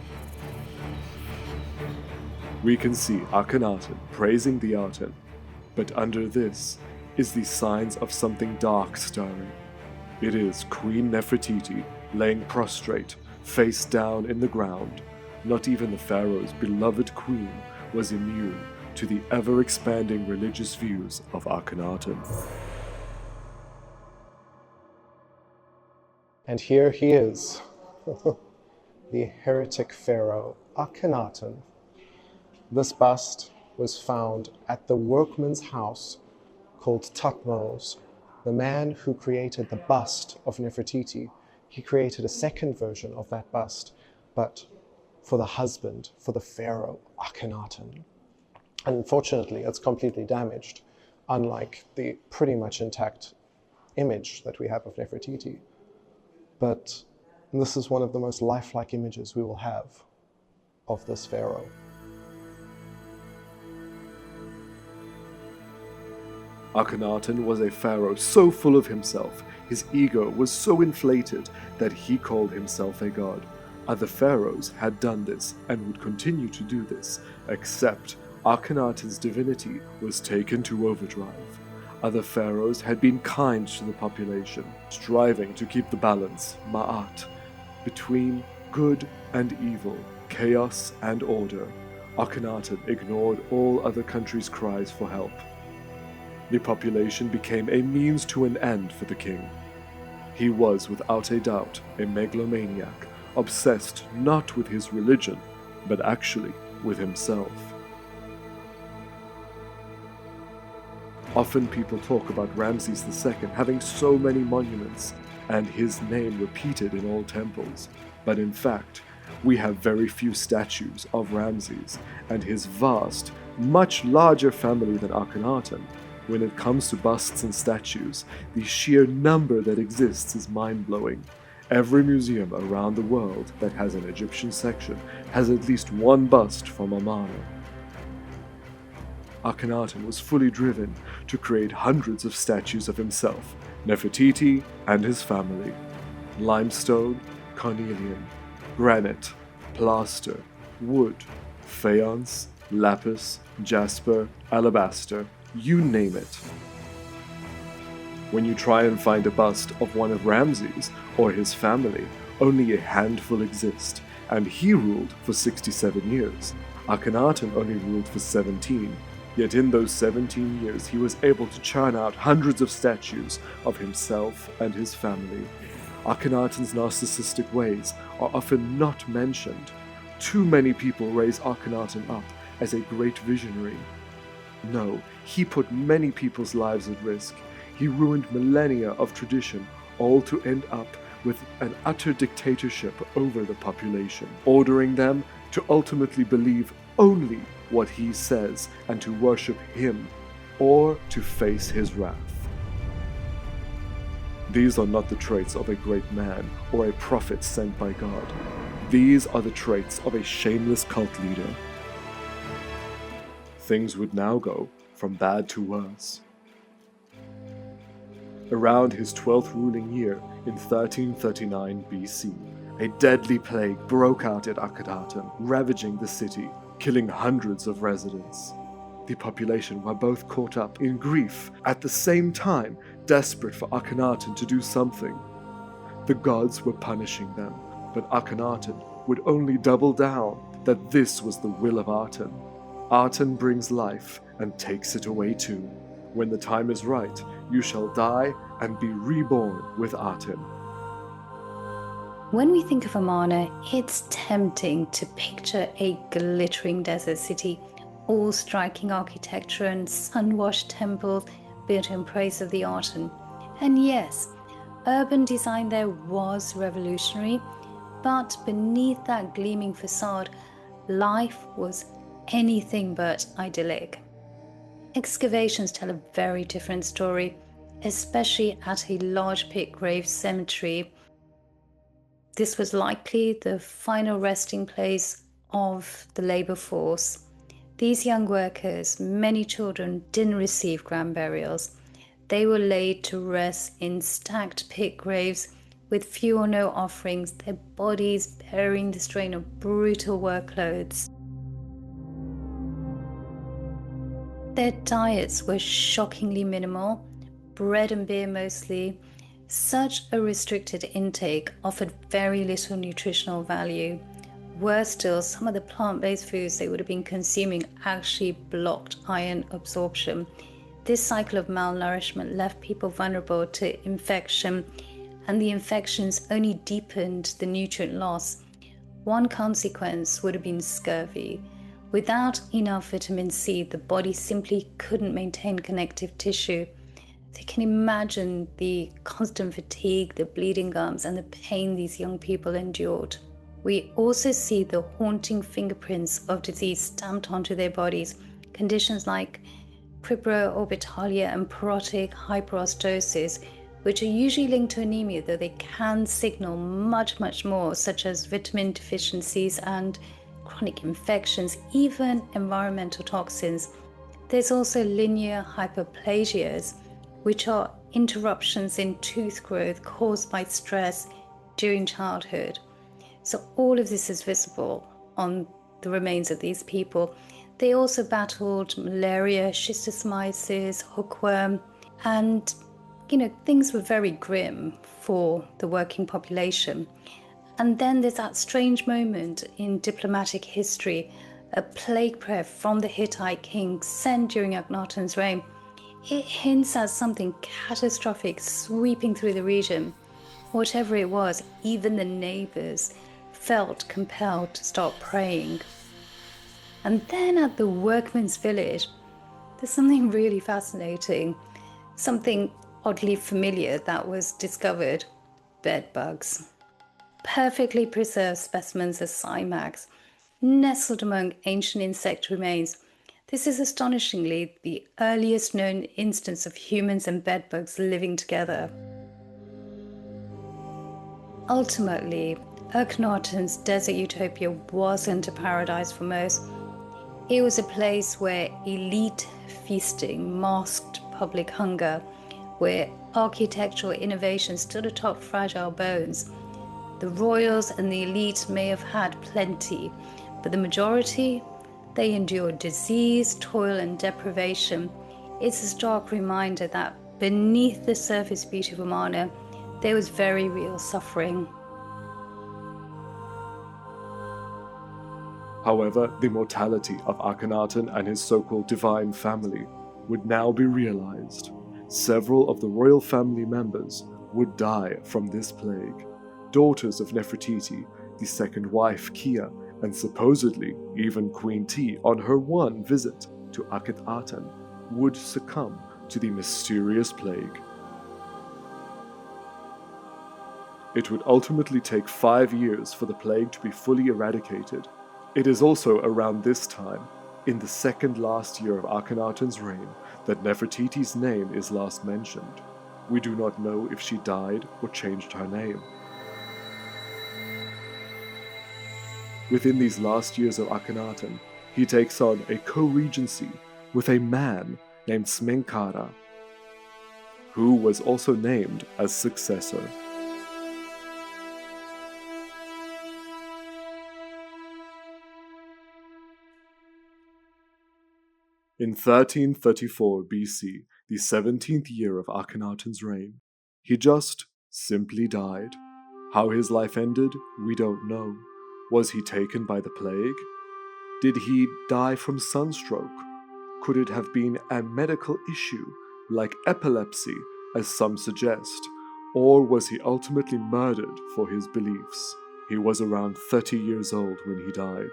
We can see Akhenaten praising the Aten, but under this is the signs of something dark stirring. It is Queen Nefertiti laying prostrate, face down in the ground. Not even the pharaoh's beloved queen was immune to the ever-expanding religious views of Akhenaten. And here he is, the heretic pharaoh Akhenaten. This bust was found at the workman's house called Thutmose. The man who created the bust of Nefertiti, he created a second version of that bust, but for the husband, for the pharaoh Akhenaten. Unfortunately, it's completely damaged, unlike the pretty much intact image that we have of Nefertiti. But this is one of the most lifelike images we will have of this pharaoh. Akhenaten was a pharaoh so full of himself, his ego was so inflated that he called himself a god. Other pharaohs had done this and would continue to do this, except Akhenaten's divinity was taken to overdrive. Other pharaohs had been kind to the population, striving to keep the balance, ma'at, between good and evil, chaos and order. Akhenaten ignored all other countries' cries for help. The population became a means to an end for the king. He was, without a doubt, a megalomaniac, obsessed not with his religion, but actually with himself. Often people talk about Ramses II having so many monuments, and his name repeated in all temples, but in fact, we have very few statues of Ramses and his vast, much larger family than Akhenaten. When it comes to busts and statues, the sheer number that exists is mind-blowing. Every museum around the world that has an Egyptian section has at least one bust from Amarna. Akhenaten was fully driven to create hundreds of statues of himself, Nefertiti, and his family. Limestone, carnelian. Granite, plaster, wood, faience, lapis, jasper, alabaster, you name it. When you try and find a bust of one of Ramses or his family, only a handful exist, and he ruled for 67 years. Akhenaten only ruled for 17, yet in those 17 years he was able to churn out hundreds of statues of himself and his family. Akhenaten's narcissistic ways are often not mentioned. Too many people raise Akhenaten up as a great visionary. No, he put many people's lives at risk. He ruined millennia of tradition, all to end up with an utter dictatorship over the population, ordering them to ultimately believe only what he says and to worship him, or to face his wrath. These are not the traits of a great man or a prophet sent by God. These are the traits of a shameless cult leader. Things would now go from bad to worse. Around his 12th ruling year in 1339 BC, a deadly plague broke out at Akhenaten, ravaging the city, killing hundreds of residents. The population were both caught up in grief, at the same time desperate for Akhenaten to do something. The gods were punishing them, but Akhenaten would only double down that this was the will of Aten. Aten brings life and takes it away too. When the time is right, you shall die and be reborn with Aten. When we think of Amarna, it's tempting to picture a glittering desert city, all striking architecture and sun-washed temples built in praise of the Aten. And yes, urban design there was revolutionary, but beneath that gleaming facade, life was anything but idyllic. Excavations tell a very different story, especially at a large pit grave cemetery. This was likely the final resting place of the labor force. These young workers, many children, didn't receive grand burials. They were laid to rest in stacked pit graves with few or no offerings, their bodies bearing the strain of brutal workloads. Their diets were shockingly minimal, bread and beer mostly. Such a restricted intake offered very little nutritional value. Worse still, some of the plant-based foods they would have been consuming actually blocked iron absorption. This cycle of malnourishment left people vulnerable to infection, and the infections only deepened the nutrient loss. One consequence would have been scurvy. Without enough vitamin C, the body simply couldn't maintain connective tissue. So you can imagine the constant fatigue, the bleeding gums, and the pain these young people endured. We also see the haunting fingerprints of disease stamped onto their bodies. Conditions like cribroorbitalia and porotic hyperostosis, which are usually linked to anemia, though they can signal much more, such as vitamin deficiencies and chronic infections, even environmental toxins. There's also linear hyperplasias, which are interruptions in tooth growth caused by stress during childhood. So all of this is visible on the remains of these people. They also battled malaria, schistosomiasis, hookworm, and things were very grim for the working population. And then there's that strange moment in diplomatic history, a plague prayer from the Hittite king sent during Akhenaten's reign. It hints at something catastrophic sweeping through the region. Whatever it was, even the neighbors felt compelled to start praying. And then at the workman's village, there's something really fascinating, something oddly familiar that was discovered: bed bugs. Perfectly preserved specimens of Cymax, nestled among ancient insect remains. This is astonishingly the earliest known instance of humans and bedbugs living together. Ultimately, Akhenaten's desert utopia wasn't a paradise for most. It was a place where elite feasting masked public hunger, where architectural innovation stood atop fragile bones. The royals and the elite may have had plenty, but the majority, they endured disease, toil, and deprivation. It's a stark reminder that beneath the surface beauty of Amarna, there was very real suffering. However, the mortality of Akhenaten and his so-called divine family would now be realized. Several of the royal family members would die from this plague. Daughters of Nefertiti, the second wife Kia, and supposedly even Queen T on her one visit to Akhenaten, would succumb to the mysterious plague. It would ultimately take 5 years for the plague to be fully eradicated. It is also around this time, in the second last year of Akhenaten's reign, that Nefertiti's name is last mentioned. We do not know if she died or changed her name. Within these last years of Akhenaten, he takes on a co-regency with a man named Smenkhara, who was also named as successor. In 1334 BC, the 17th year of Akhenaten's reign, he just simply died. How his life ended, we don't know. Was he taken by the plague? Did he die from sunstroke? Could it have been a medical issue, like epilepsy, as some suggest? Or was he ultimately murdered for his beliefs? He was around 30 years old when he died.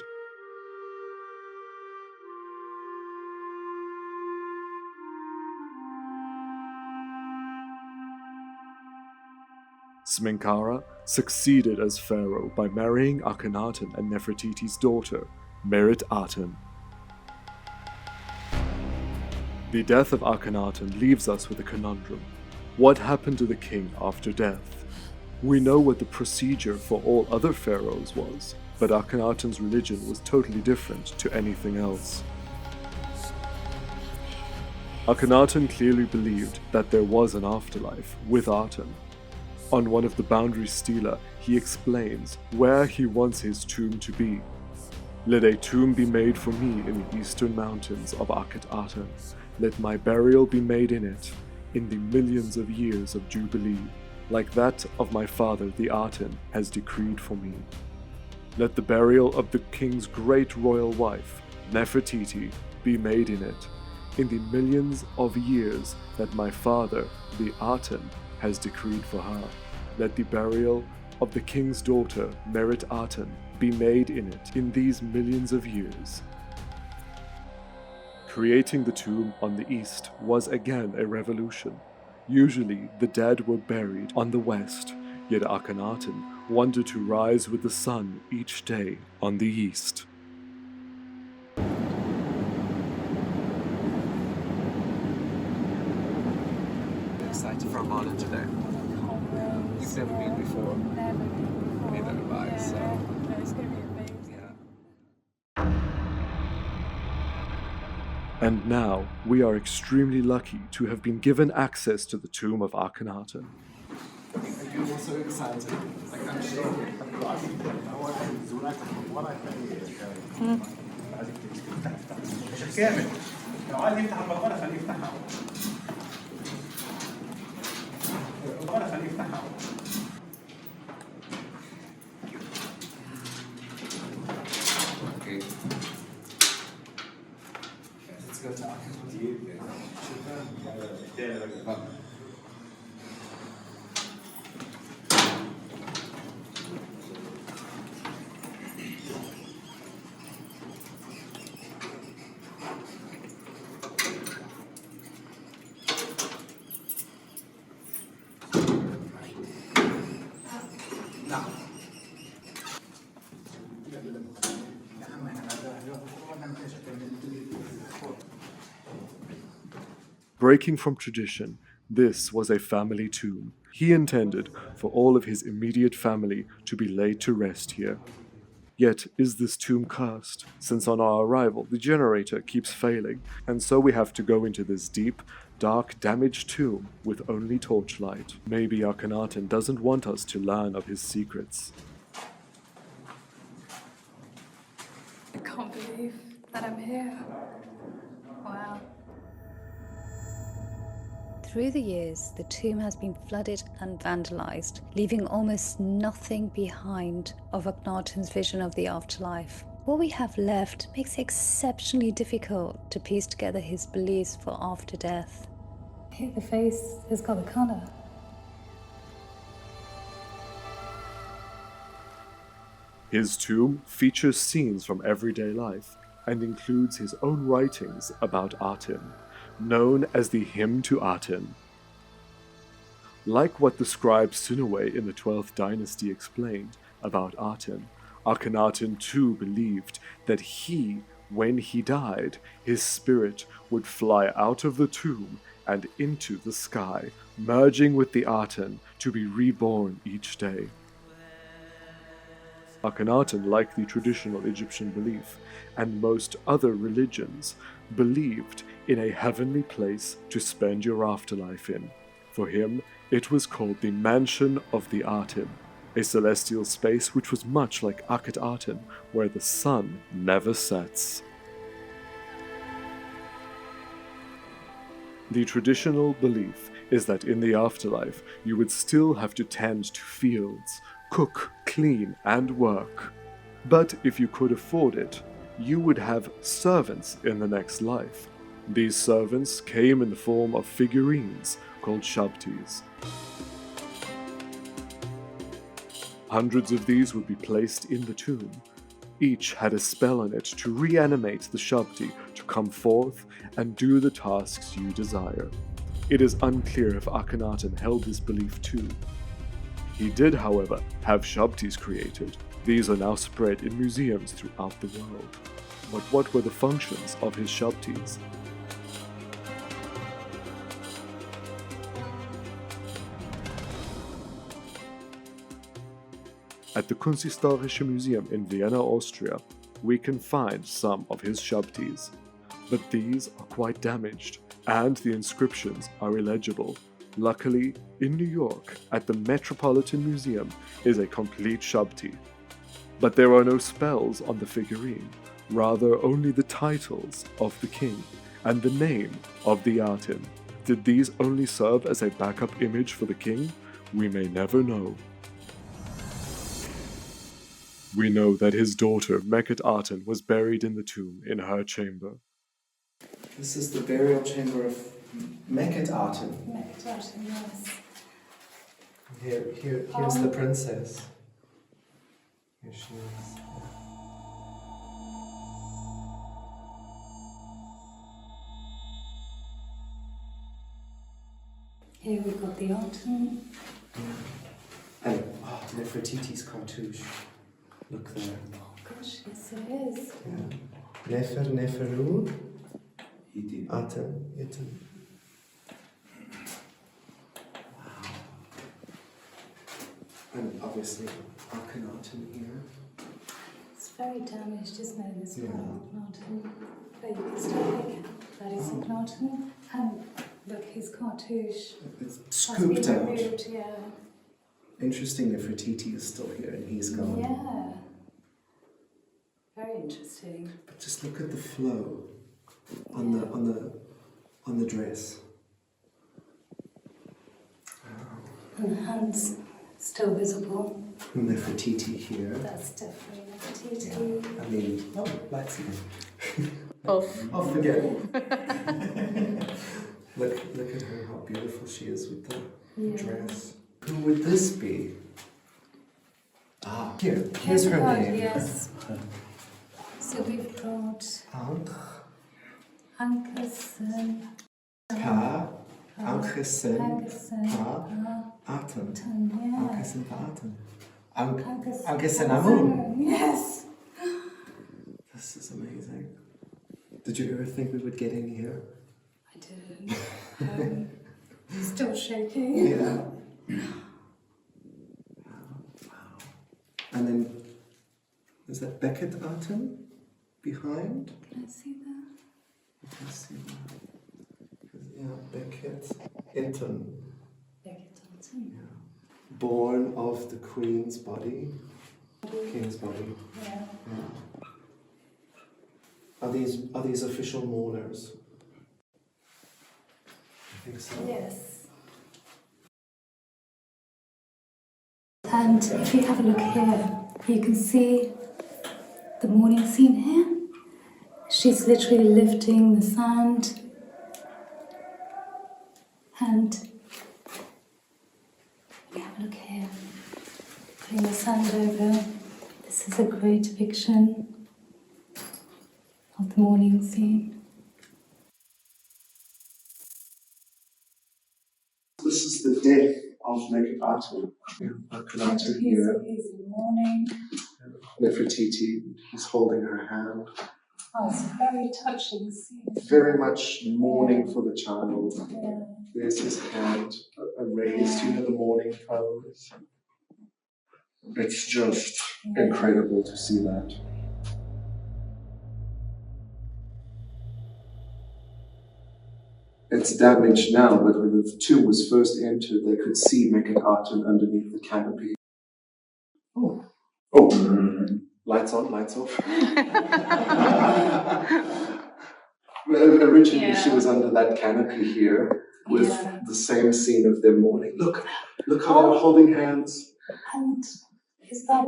Smenkhara succeeded as pharaoh by marrying Akhenaten and Nefertiti's daughter, Aten. The death of Akhenaten leaves us with a conundrum. What happened to the king after death? We know what the procedure for all other pharaohs was, but Akhenaten's religion was totally different to anything else. Akhenaten clearly believed that there was an afterlife with Aten. On one of the boundary stela, he explains where he wants his tomb to be. Let a tomb be made for me in the eastern mountains of Aten. Let my burial be made in it, in the millions of years of jubilee, like that of my father the Aten has decreed for me. Let the burial of the king's great royal wife, Nefertiti, be made in it, in the millions of years that my father the Aten has decreed for her. Let the burial of the king's daughter, Aten, be made in it in these millions of years. Creating the tomb on the east was again a revolution. Usually the dead were buried on the west, yet Akhenaten wanted to rise with the sun each day on the east. Excited for Amarna today. You've never been before. Neither have I, so It's going to be amazing. yeah. And now we are extremely lucky to have been given access to the tomb of Akhenaten. Are you also excited? Like, I'm sure. مش كامل لو عايز يفتح البقرة خليه يفتحها البقرة خليه يفتحها Okay. Let's go to Akhnaten. Breaking from tradition, this was a family tomb. He intended for all of his immediate family to be laid to rest here. Yet is this tomb cursed, since on our arrival the generator keeps failing, and so we have to go into this deep, dark, damaged tomb with only torchlight. Maybe Akhenaten doesn't want us to learn of his secrets. I can't believe that I'm here. Wow. Through the years, the tomb has been flooded and vandalized, leaving almost nothing behind of Akhenaten's vision of the afterlife. What we have left makes it exceptionally difficult to piece together his beliefs for after death. Here, the face has got the colour. His tomb features scenes from everyday life and includes his own writings about Aten, known as the Hymn to Aten. Like what the scribe Sinue in the 12th dynasty explained about Aten, Akhenaten too believed that when he died, his spirit would fly out of the tomb and into the sky, merging with the Aten to be reborn each day. Akhenaten, like the traditional Egyptian belief and most other religions, believed in a heavenly place to spend your afterlife in. For him, it was called the Mansion of the Aten, a celestial space which was much like Aten, where the sun never sets. The traditional belief is that in the afterlife you would still have to tend to fields, cook, clean, and work. But if you could afford it, you would have servants in the next life. These servants came in the form of figurines called shabtis. Hundreds of these would be placed in the tomb. Each had a spell on it to reanimate the shabti to come forth and do the tasks you desire. It is unclear if Akhenaten held this belief too. He did, however, have shabtis created. These are now spread in museums throughout the world. But what were the functions of his shabtis? At the Kunsthistorische Museum in Vienna, Austria, we can find some of his shabtis. But these are quite damaged, and the inscriptions are illegible. Luckily, in New York, at the Metropolitan Museum, is a complete shabti. But there are no spells on the figurine, rather only the titles of the king and the name of the Aten. Did these only serve as a backup image for the king? We may never know. We know that his daughter, Aten, was buried in the tomb in her chamber. This is the burial chamber of Aten. Aten, yes. Here's the princess. Here she is. Here we've got the Aten. And Nefertiti's cartouche. Look there. Oh gosh, yes it is. Yeah. Neferu, Aten. Wow. And obviously Akhenaten here. It's very damaged, isn't it, this Yeah. part of Akhenaten? But you can still make out that is Akhenaten. And look, his cartouche It's has scooped been out. removed, yeah. Interesting, Nefertiti is still here and he's gone. Yeah. Very interesting. But just look at the flow on the dress. And the hands still visible. Nefertiti here. That's definitely Nefertiti. I mean, lights again. Off. Oh, forget it. Look at her, how beautiful she is with the dress. Who would this be? Here's her name. Yes. So we've got Ankesen, Pa, Ankesen, Pa, Aten. yeah. Ankesen, Pa, Aten. Ankesen Amun. Yes. This is amazing. Did you ever think we would get in here? I didn't. Still shaking. Yeah. Wow. And then Is that Beckett Aten behind? Can I see that? You can see that. Yeah, Beckett Aten. Beckett Aten. Yeah. Born of the Queen's body. King's body. Yeah. Yeah. Are these official mourners? I think so. Yes. And if you have a look here, you can see the morning scene here. She's literally lifting the sand. And if you have a look here, putting the sand over. This is a great depiction of the morning scene. This is the death of Nefertiti. Akhenaten here. He's in mourning. Nefertiti is holding her hand. Oh, it's a very touching scene. Very much mourning for the child. Yeah. There's his hand raised, you know, the mourning pose. It's just incredible to see that. It's damaged now, but when the tomb was first entered, they could see Akhenaten underneath the canopy. Oh. Lights on, lights off. Originally, she was under that canopy here with the same scene of them mourning. Look how they're holding hands. And is that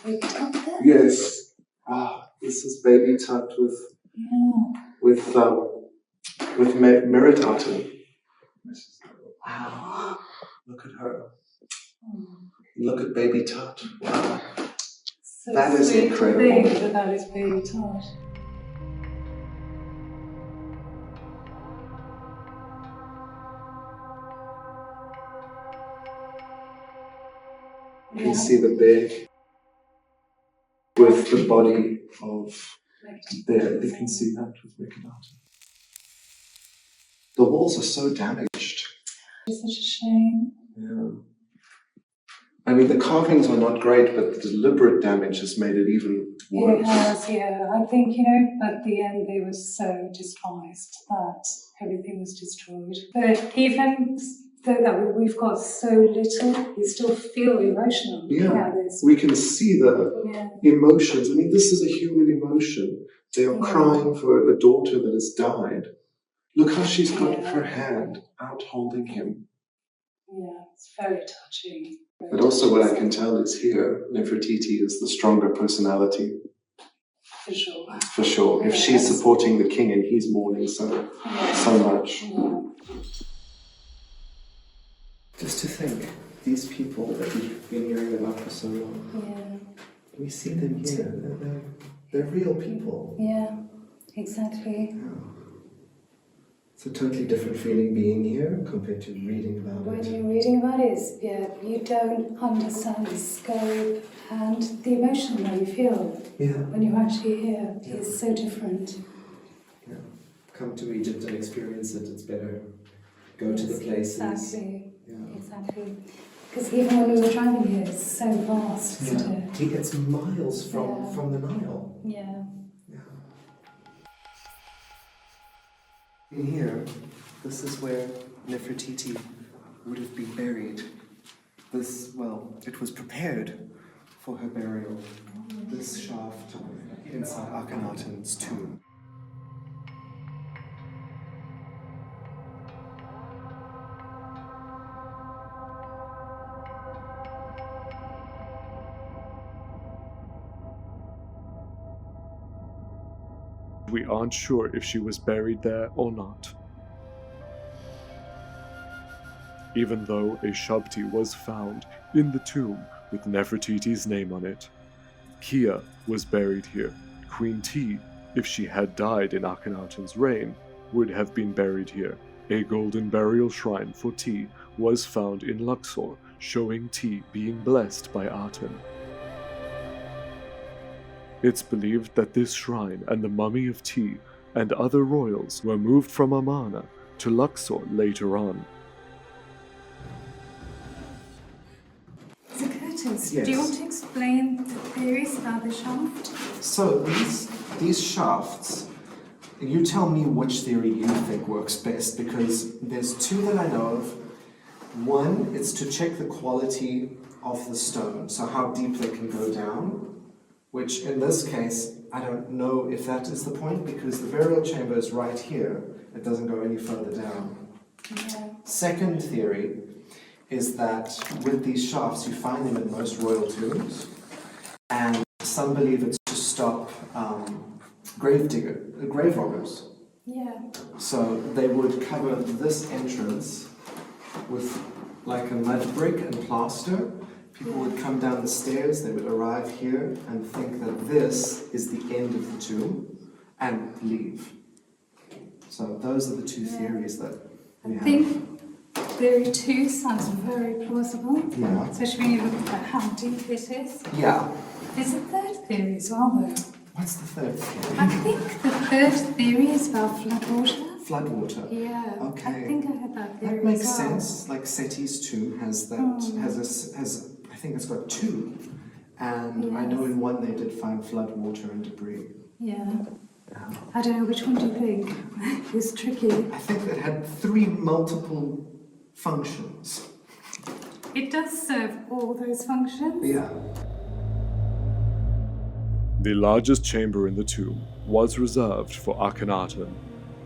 baby Tut there? Yes. This is baby Tut with Meritaten. Wow. Look at her. Look at baby Tut. Wow. So that is incredible. That is baby Tut. You can see the bed with the body of there. You can see that with Akhenaten. The walls are so damaged. It's such a shame. Yeah. I mean, the carvings are not great, but the deliberate damage has made it even worse. It has, yeah. I think, at the end they were so despised that everything was destroyed. But even though that we've got so little, you still feel emotional. Yeah, we can see the emotions. I mean, this is a human emotion. They are crying for a daughter that has died. Look how she's got her hand out holding him. Yeah, it's very touching. But also what I can tell is here, Nefertiti is the stronger personality. For sure. For sure. If she's supporting the king and he's mourning so much. Yeah. Just to think, these people that we've been hearing about for so long, we see them here. They're real people. Yeah, exactly. It's a totally different feeling being here compared to reading about it. When you're reading about it, you don't understand the scope and the emotion that you feel when you're actually here. It's so different. Yeah. Come to Egypt and experience it. It's better. Go to the places. Exactly. Yeah. Exactly. Because even when we were driving here, it's so vast, isn't it? It's miles from the Nile. Yeah. In here, this is where Nefertiti would have been buried. It was prepared for her burial. This shaft inside Akhenaten's tomb. We aren't sure if she was buried there or not. Even though a shabti was found in the tomb with Nefertiti's name on it. Kia was buried here. Queen T, if she had died in Akhenaten's reign, would have been buried here. A golden burial shrine for T was found in Luxor, showing T being blessed by Aten. It's believed that this shrine and the mummy of T and other royals were moved from Amarna to Luxor later on. There's a curtain noticed. Yes. Do you want to explain the theories about the shaft? So these shafts, you tell me which theory you think works best, because there's two that I know of. One is to check the quality of the stone, so how deep they can go down, which in this case, I don't know if that is the point, because the burial chamber is right here. It doesn't go any further down. Yeah. Second theory is that with these shafts, you find them in most royal tombs, and some believe it's to stop grave robbers. Yeah. So they would cover this entrance with like a mud brick and plaster. People would come down the stairs, they would arrive here and think that this is the end of the tomb and leave. So those are the two theories that we I have. think theory 2 sounds very plausible. Yeah. Especially when you look at how deep it is. Yeah. There's a third theory as well, though. What's the third theory? I think the third theory is about floodwater. Floodwater. Yeah. Okay. I think I had that theory That makes as well. sense. Like Seti's tomb has that has I think it's got two, and I know in one they did find flood water and debris. Yeah. I don't know, which one do you think? It's tricky. I think it had three multiple functions. It does serve all those functions. Yeah. The largest chamber in the tomb was reserved for Akhenaten.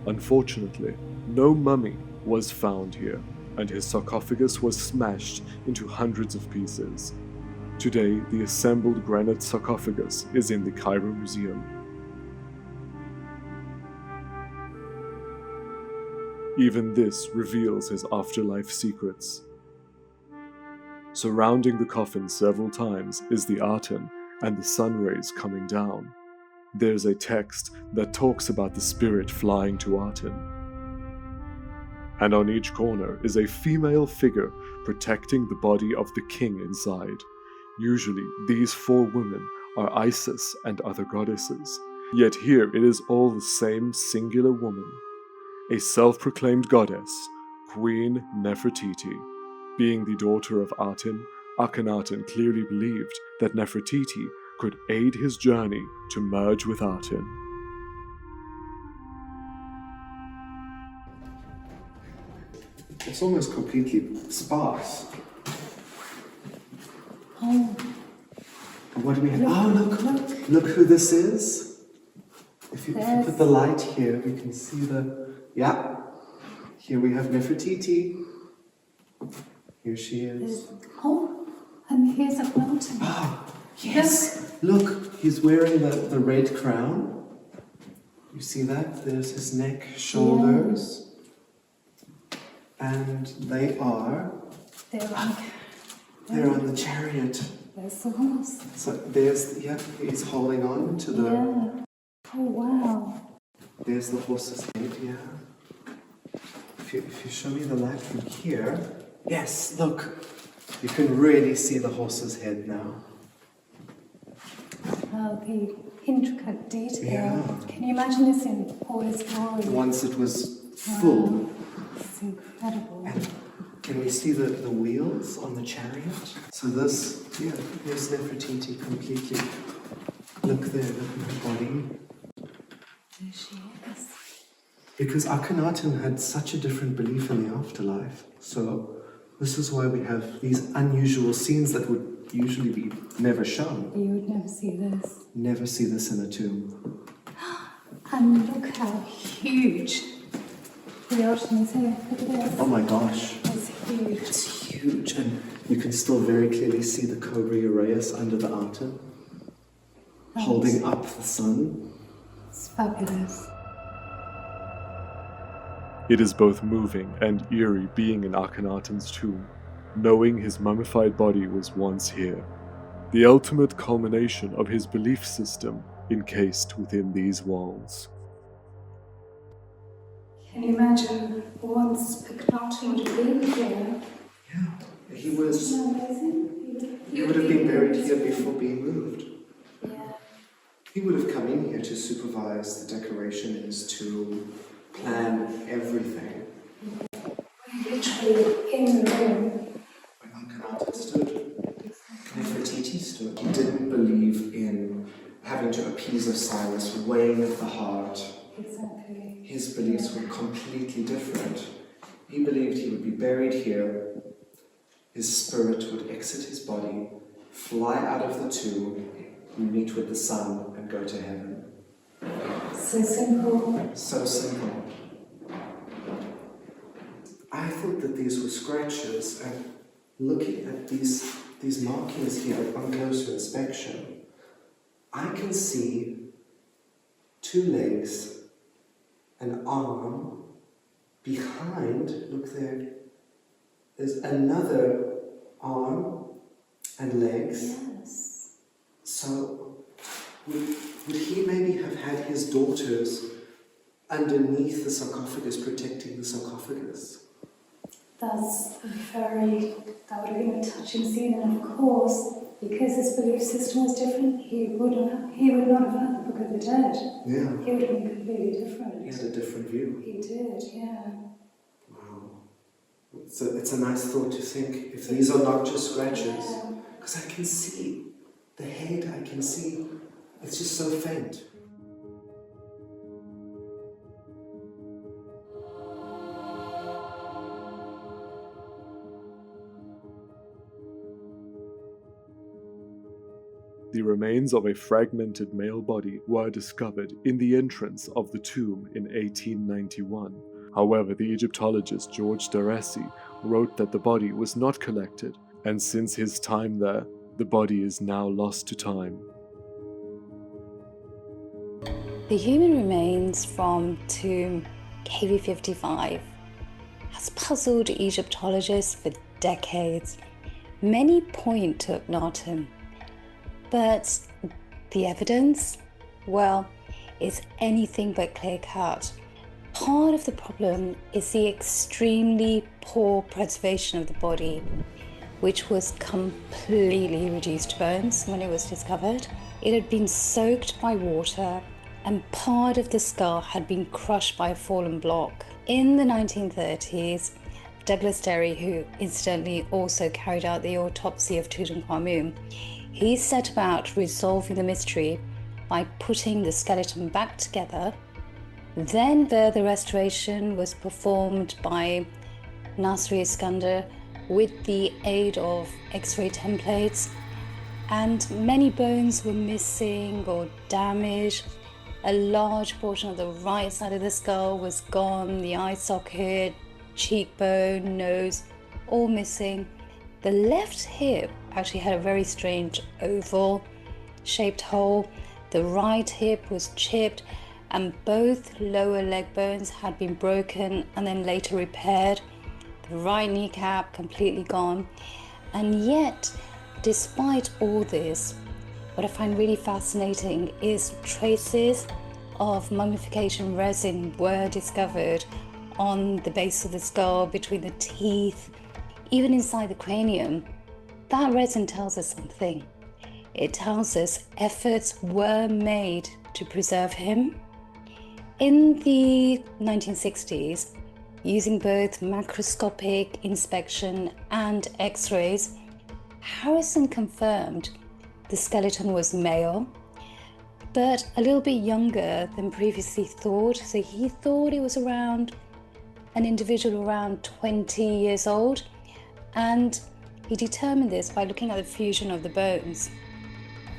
Unfortunately, no mummy was found here, and his sarcophagus was smashed into hundreds of pieces. Today, the assembled granite sarcophagus is in the Cairo Museum. Even this reveals his afterlife secrets. Surrounding the coffin several times is the Aten and the sun rays coming down. There's a text that talks about the spirit flying to Aten. And on each corner is a female figure protecting the body of the king inside. Usually, these four women are Isis and other goddesses. Yet here it is all the same singular woman. A self-proclaimed goddess, Queen Nefertiti. Being the daughter of Aten, Akhenaten clearly believed that Nefertiti could aid his journey to merge with Aten. It's almost completely sparse. Oh, What do we have? Oh, look who this is. If you put the light here, we can see the... Yeah. Here we have Nefertiti. Here she is. oh, and here's a fountain. Oh, yes. Look, he's wearing the red crown. You see that? There's his neck, shoulders. And they are... They're on the chariot. There's the horse. So there's, he's holding on to the... Yeah. Oh, wow. There's the horse's head, yeah. If you show me the light from here... Yes, look. You can really see the horse's head now. Wow, the intricate detail. Yeah. Can you imagine this in all its glory? Once it was full. Wow. It's incredible. And can we see the wheels on the chariot? So this, there's Nefertiti completely. Look there, look at her body. There she is. Because Akhenaten had such a different belief in the afterlife. So this is why we have these unusual scenes that would usually be never shown. You would never see this. Never see this in a tomb. And look how huge the ocean is here. Look at this. Oh my gosh. It's huge. It's huge, and you can still very clearly see the Cobra Uraeus under the Aten, holding up the sun. It's fabulous. It is both moving and eerie being in Akhenaten's tomb, knowing his mummified body was once here, the ultimate culmination of his belief system encased within these walls. Can you imagine once Akhenaten would have been here? Yeah, he was. Isn't that amazing? He would have been buried here before being moved. Yeah. He would have come in here to supervise the decoration in his tomb, plan everything. Literally in the room. When Akhenaten stood, Osiris, weighing at the heart. Exactly. His beliefs were completely different. He believed he would be buried here, his spirit would exit his body, fly out of the tomb, meet with the sun, and go to heaven. So simple. So simple. I thought that these were scratches, and looking at these markings here on closer inspection, I can see 2 legs, an arm, behind, look there, there's another arm and legs. Yes. So, would he maybe have had his daughters underneath the sarcophagus, protecting the sarcophagus? That would have been a touching scene, and of course, because his belief system was different, he would not have had the Book of the Dead. Yeah. He would have been completely different. He had a different view. He did, yeah. Wow. It's a nice thought to think, if these are not just scratches, because I can see the head, I can see, it's just so faint. The remains of a fragmented male body were discovered in the entrance of the tomb in 1891. However, the Egyptologist George Daresi wrote that the body was not collected, and since his time there, the body is now lost to time. The human remains from tomb KV55 has puzzled Egyptologists for decades. Many point to Akhenaten, but the evidence, well, is anything but clear-cut. Part of the problem is the extremely poor preservation of the body, which was completely reduced to bones when it was discovered. It had been soaked by water, and part of the skull had been crushed by a fallen block. In the 1930s, Douglas Derry, who incidentally also carried out the autopsy of Tutankhamun, he set about resolving the mystery by putting the skeleton back together. Then further restoration was performed by Nasri Iskander with the aid of X-ray templates, and many bones were missing or damaged. A large portion of the right side of the skull was gone, the eye socket, cheekbone, nose, all missing. The left hip actually had a very strange oval shaped hole. The right hip was chipped, and both lower leg bones had been broken and then later repaired. The right kneecap completely gone. And yet, despite all this, what I find really fascinating is traces of mummification resin were discovered on the base of the skull, between the teeth, even inside the cranium. That resin tells us something. It tells us efforts were made to preserve him. In the 1960s, using both macroscopic inspection and X-rays, Harrison confirmed the skeleton was male, but a little bit younger than previously thought. So he thought it was around an individual around 20 years old, and he determined this by looking at the fusion of the bones.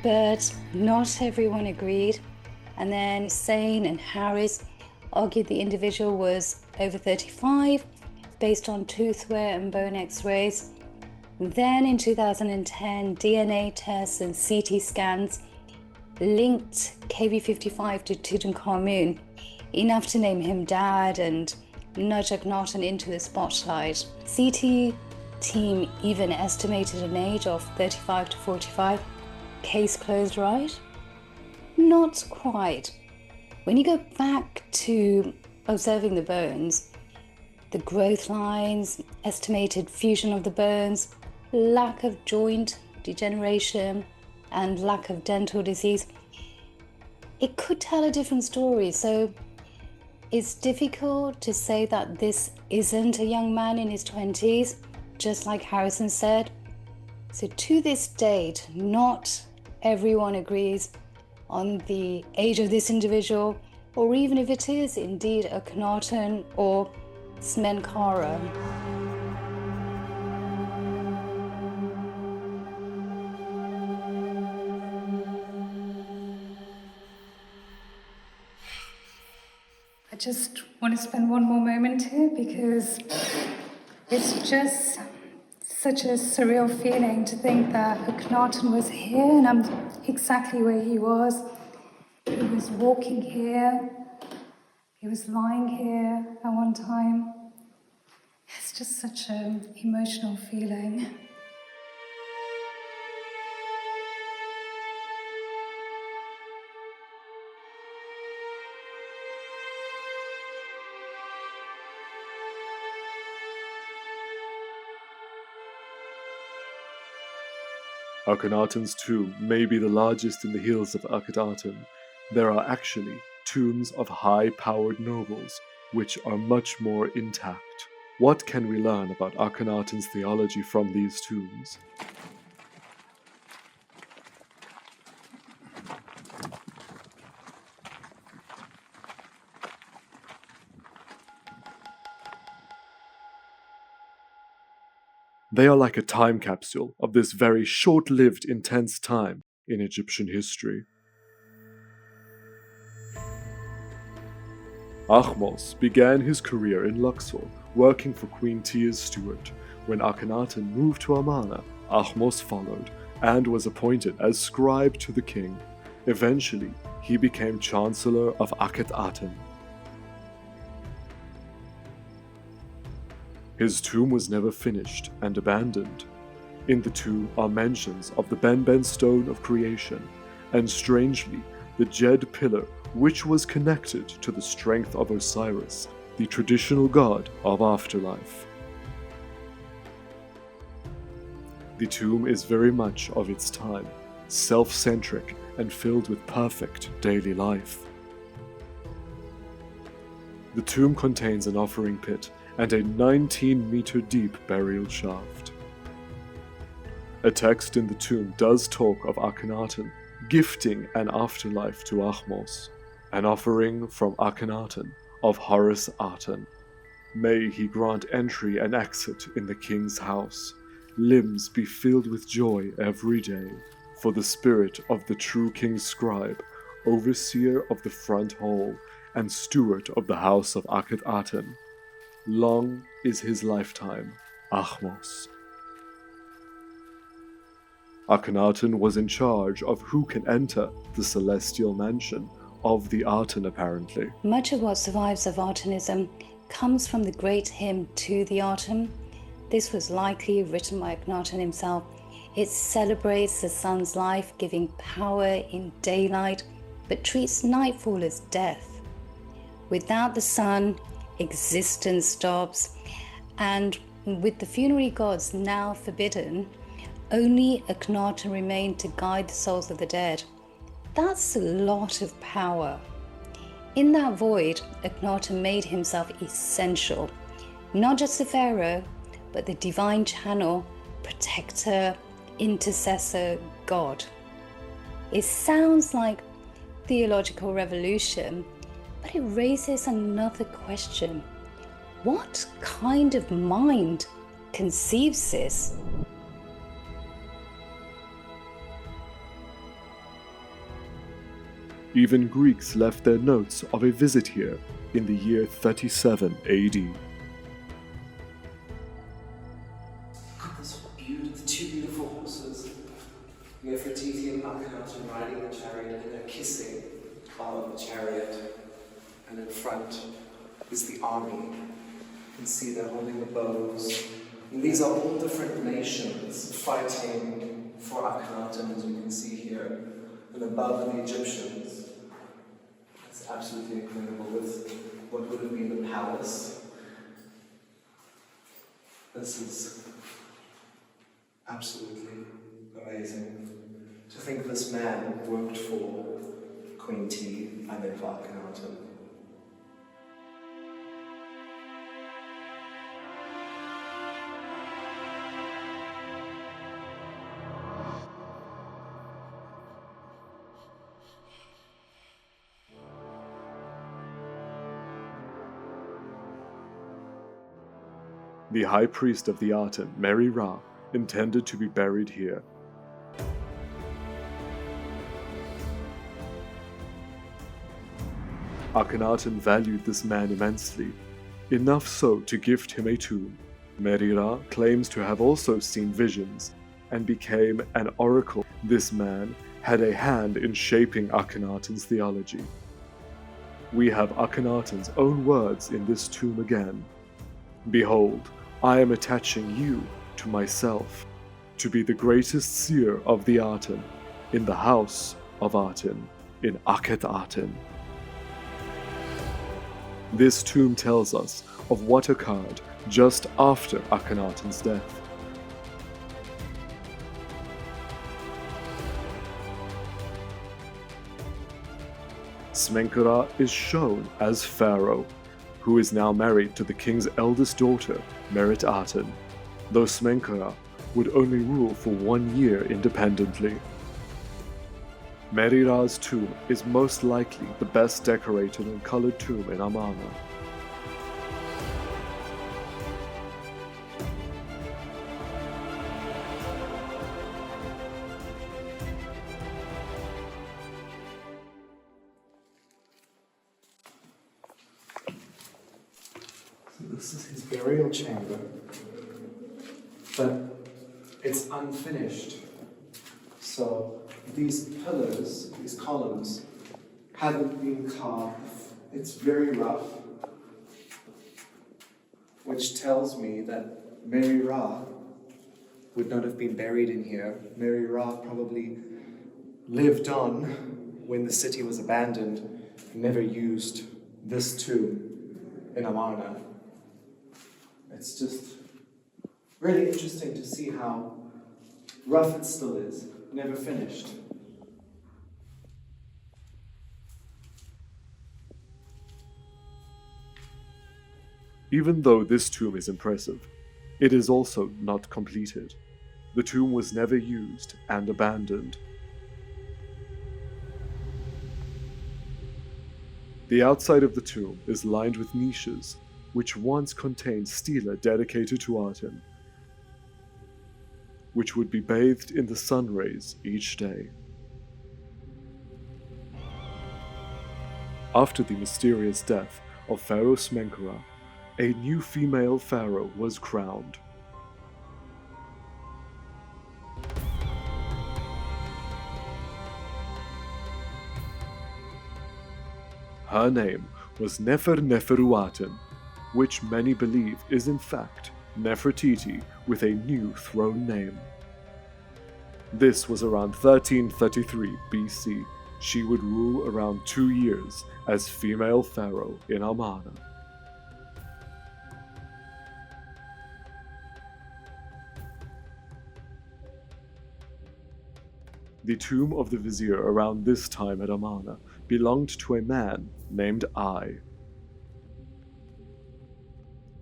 But not everyone agreed, and then Sane and Harris argued the individual was over 35 based on tooth wear and bone X-rays. Then in 2010, DNA tests and CT scans linked KV55 to Tutankhamun, enough to name him Dad and nudge Akhenaten into the spotlight. CT team even estimated an age of 35 to 45. Case closed, right? Not quite. When you go back to observing the bones, the growth lines, estimated fusion of the bones, lack of joint degeneration, and lack of dental disease, it could tell a different story. So it's difficult to say that this isn't a young man in his 20s, just like Harrison said. So to this date, not everyone agrees on the age of this individual, or even if it is indeed Akhenaten or Smenkhara. I just want to spend one more moment here because it's just such a surreal feeling to think that Akhenaten was here and I'm exactly where he was. He was walking here, he was lying here at one time. It's just such an emotional feeling. Akhenaten's tomb may be the largest in the hills of Akhetaten. There are actually tombs of high-powered nobles, which are much more intact. What can we learn about Akhenaten's theology from these tombs? They are like a time capsule of this very short-lived, intense time in Egyptian history. Ahmose began his career in Luxor, working for Queen Tia's steward. When Akhenaten moved to Amarna, Ahmose followed and was appointed as scribe to the king. Eventually, he became chancellor of Akhetaten. His tomb was never finished and abandoned. In the tomb are mentions of the Benben stone of creation, and strangely, the Jed pillar, which was connected to the strength of Osiris, the traditional god of afterlife. The tomb is very much of its time, self-centric and filled with perfect daily life. The tomb contains an offering pit and a 19-meter deep burial shaft. A text in the tomb does talk of Akhenaten gifting an afterlife to Ahmose, an offering from Akhenaten of Horus Aten. May he grant entry and exit in the king's house, limbs be filled with joy every day, for the spirit of the true king's scribe, overseer of the front hall, and steward of the house of Akhetaten. Long is his lifetime, Ahmose. Akhenaten was in charge of who can enter the celestial mansion of the Aten, apparently. Much of what survives of Atenism comes from the great hymn to the Aten. This was likely written by Akhenaten himself. It celebrates the sun's life, giving power in daylight, but treats nightfall as death. Without the sun, existence stops, and with the funerary gods now forbidden, only Akhenaten remained to guide the souls of the dead. That's a lot of power. In that void, Akhenaten made himself essential, not just the pharaoh, but the divine channel, protector, intercessor, god. It sounds like theological revolution, but it raises another question. What kind of mind conceives this? Even Greeks left their notes of a visit here in the year 37 AD. Look at this two beautiful horses. Nefertiti and Akhenaten riding the chariot, and they're kissing on the chariot. And in front is the army. You can see they're holding the bows. And these are all different nations fighting for Akhenaten, as we can see here. And above are the Egyptians. It's absolutely incredible with what would have been the palace. This is absolutely amazing. To think this man worked for Queen T and then for Akhenaten. The high priest of the Aten, Meri-Ra, intended to be buried here. Akhenaten valued this man immensely, enough so to gift him a tomb. Meri-Ra claims to have also seen visions and became an oracle. This man had a hand in shaping Akhenaten's theology. We have Akhenaten's own words in this tomb again. "Behold, I am attaching you to myself, to be the greatest seer of the Aten, in the house of Aten, in Aten." This tomb tells us of what occurred just after Akhenaten's death. Smenkhkare is shown as Pharaoh, who is now married to the king's eldest daughter, Merit Aten, though Smenkhkare would only rule for 1 year independently. Meri-Ra's tomb is most likely the best decorated and colored tomb in Amarna. This is his burial chamber, but it's unfinished. So these pillars, these columns, haven't been carved. It's very rough, which tells me that Meri-Ra would not have been buried in here. Meri-Ra probably lived on when the city was abandoned and never used this tomb in Amarna. It's just really interesting to see how rough it still is, never finished. Even though this tomb is impressive, it is also not completed. The tomb was never used and abandoned. The outside of the tomb is lined with niches, which once contained stela dedicated to Aten, which would be bathed in the sun rays each day. After the mysterious death of Pharaoh Smenkhkare, a new female pharaoh was crowned. Her name was Nefertiti, which many believe is in fact Nefertiti with a new throne name. This was around 1333 BC. She would rule around 2 years as female pharaoh in Amarna. The tomb of the Vizier around this time at Amarna belonged to a man named Ai.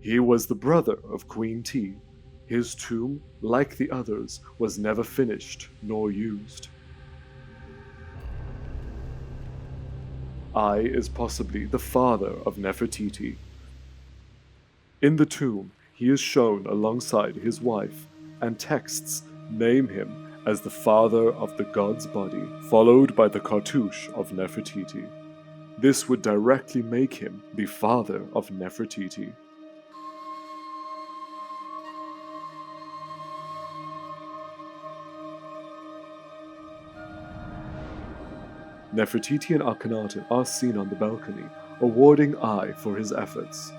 He was the brother of Queen T. His tomb, like the others, was never finished nor used. Ai is possibly the father of Nefertiti. In the tomb, he is shown alongside his wife, and texts name him as the father of the god's body, followed by the cartouche of Nefertiti. This would directly make him the father of Nefertiti. Nefertiti and Akhenaten are seen on the balcony, awarding Ai for his efforts.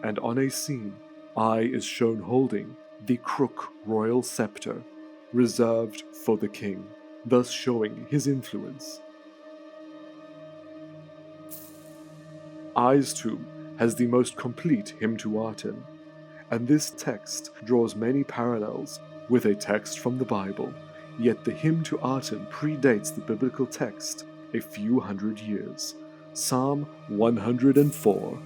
And on a scene, Ai is shown holding the crook royal scepter, reserved for the king, thus showing his influence. Ai's tomb has the most complete hymn to Aten, and this text draws many parallels with a text from the Bible, yet the hymn to Aten predates the biblical text a few hundred years. Psalm 104.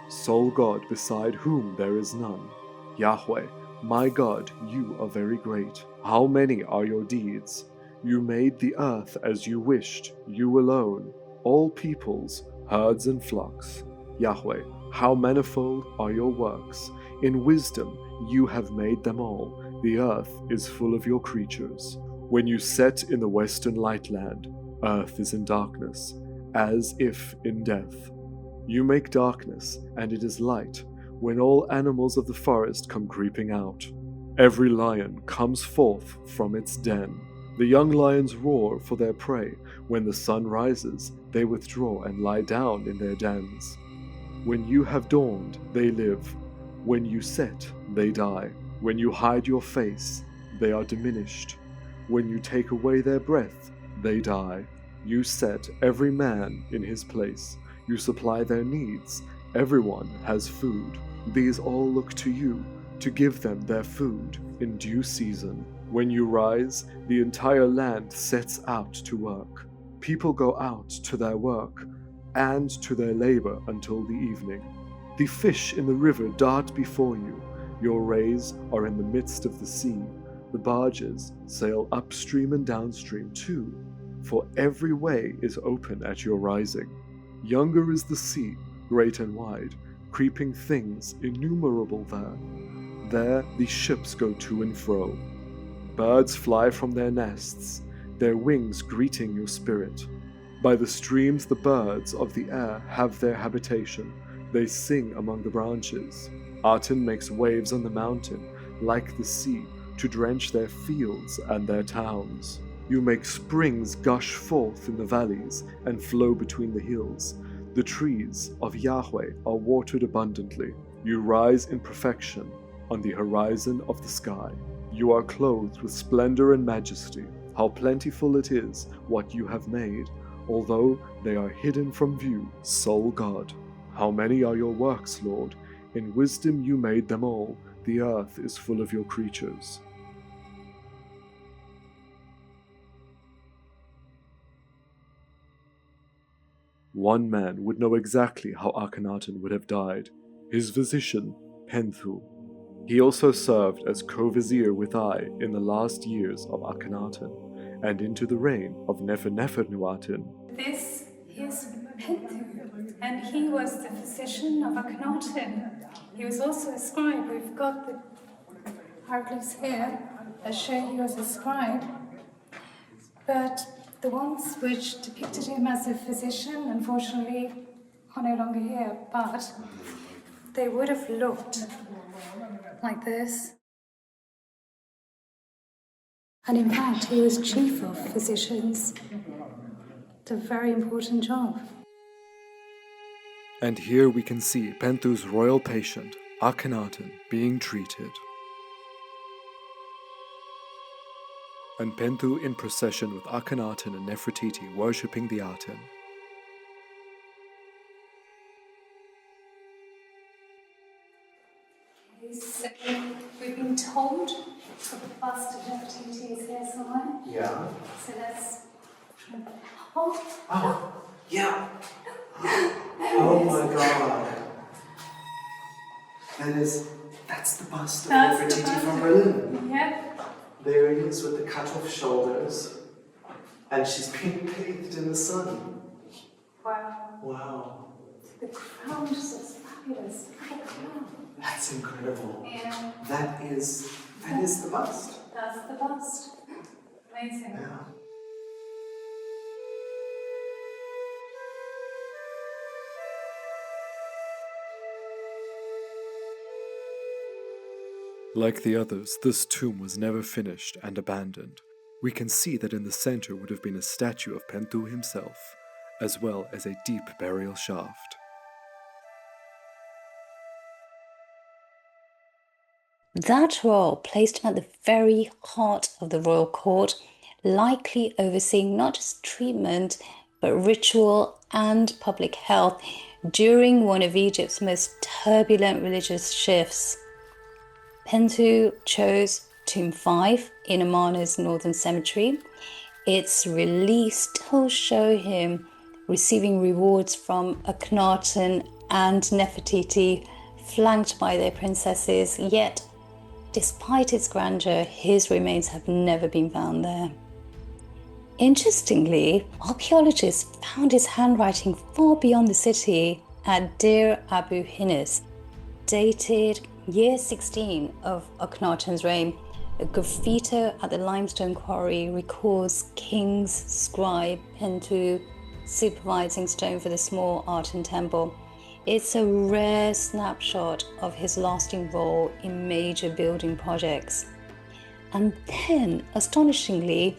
Sole God beside whom there is none. Yahweh, my God, you are very great. How many are your deeds? You made the earth as you wished, you alone. all peoples, herds and flocks. Yahweh, how manifold are your works! In wisdom you have made them all. The earth is full of your creatures. When you set in the western light land, earth is in darkness, as if in death. You make darkness, and it is light, when all animals of the forest come creeping out. Every lion comes forth from its den. The young lions roar for their prey. When the sun rises, they withdraw and lie down in their dens. When you have dawned, they live. When you set, they die. When you hide your face, they are diminished. When you take away their breath, they die. You set every man in his place. You supply their needs. Everyone has food. These all look to you to give them their food in due season. When you rise, the entire land sets out to work. People go out to their work and to their labor until the evening. The fish in the river dart before you. Your rays are in the midst of the sea. The barges sail upstream and downstream too, for every way is open at your rising. Younger is the sea, great and wide, creeping things innumerable there. There the ships go to and fro. Birds fly from their nests, their wings greeting your spirit. By the streams the birds of the air have their habitation. They sing among the branches. Aten makes waves on the mountain, like the sea, to drench their fields and their towns. You make springs gush forth in the valleys and flow between the hills. The trees of Yahweh are watered abundantly. You rise in perfection on the horizon of the sky. You are clothed with splendor and majesty. How plentiful it is what you have made, although they are hidden from view, sole God. How many are your works, Lord? In wisdom you made them all. The earth is full of your creatures. One man would know exactly how Akhenaten would have died, his physician, Pentu. He also served as co-vizier with I in the last years of Akhenaten, and into the reign of Nefertiti. This is Pentu, and he was the physician of Akhenaten. He was also a scribe. We've got the hieroglyphs here that show he was a scribe. But the ones which depicted him as a physician, unfortunately, are no longer here, but they would have looked like this. And in fact, he was chief of physicians. It's a very important job. And here we can see Pentu's royal patient, Akhenaten, being treated. And Pentu in procession with Akhenaten and Nefertiti worshipping the Aten. So we've been told that the bust of Nefertiti is here somewhere. Yeah. So let's try. Oh, yeah. Oh my god. That's the bust of Nefertiti from Berlin. Yeah. There he is with the cut-off shoulders, and she's being bathed in the sun. Wow. Wow. The crown just looks fabulous. Look at the crown. That's incredible. Yeah. That is the bust. That's the bust. Amazing. Yeah. Like the others, this tomb was never finished and abandoned. We can see that in the center would have been a statue of Pentu himself, as well as a deep burial shaft. That role placed him at the very heart of the royal court, likely overseeing not just treatment, but ritual and public health during one of Egypt's most turbulent religious shifts. Pentu chose Tomb 5 in Amarna's northern cemetery. Its reliefs still show him receiving rewards from Akhenaten and Nefertiti, flanked by their princesses, yet despite its grandeur, his remains have never been found there. Interestingly, archaeologists found his handwriting far beyond the city at Deir Abu Hinis, dated year 16 of Akhenaten's reign. A graffito at the limestone quarry records King's scribe Pentu supervising stone for the small Aten temple. It's a rare snapshot of his lasting role in major building projects. And then, astonishingly,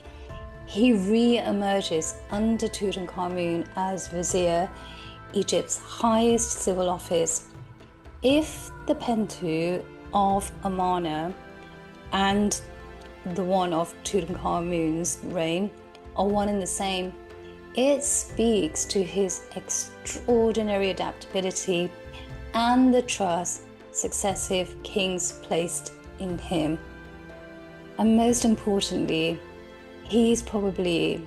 he re-emerges under Tutankhamun as Vizier, Egypt's highest civil office. If the Pentu of Amarna and the one of Tutankhamun's reign are one and the same, it speaks to his extraordinary adaptability and the trust successive kings placed in him. And most importantly, he's probably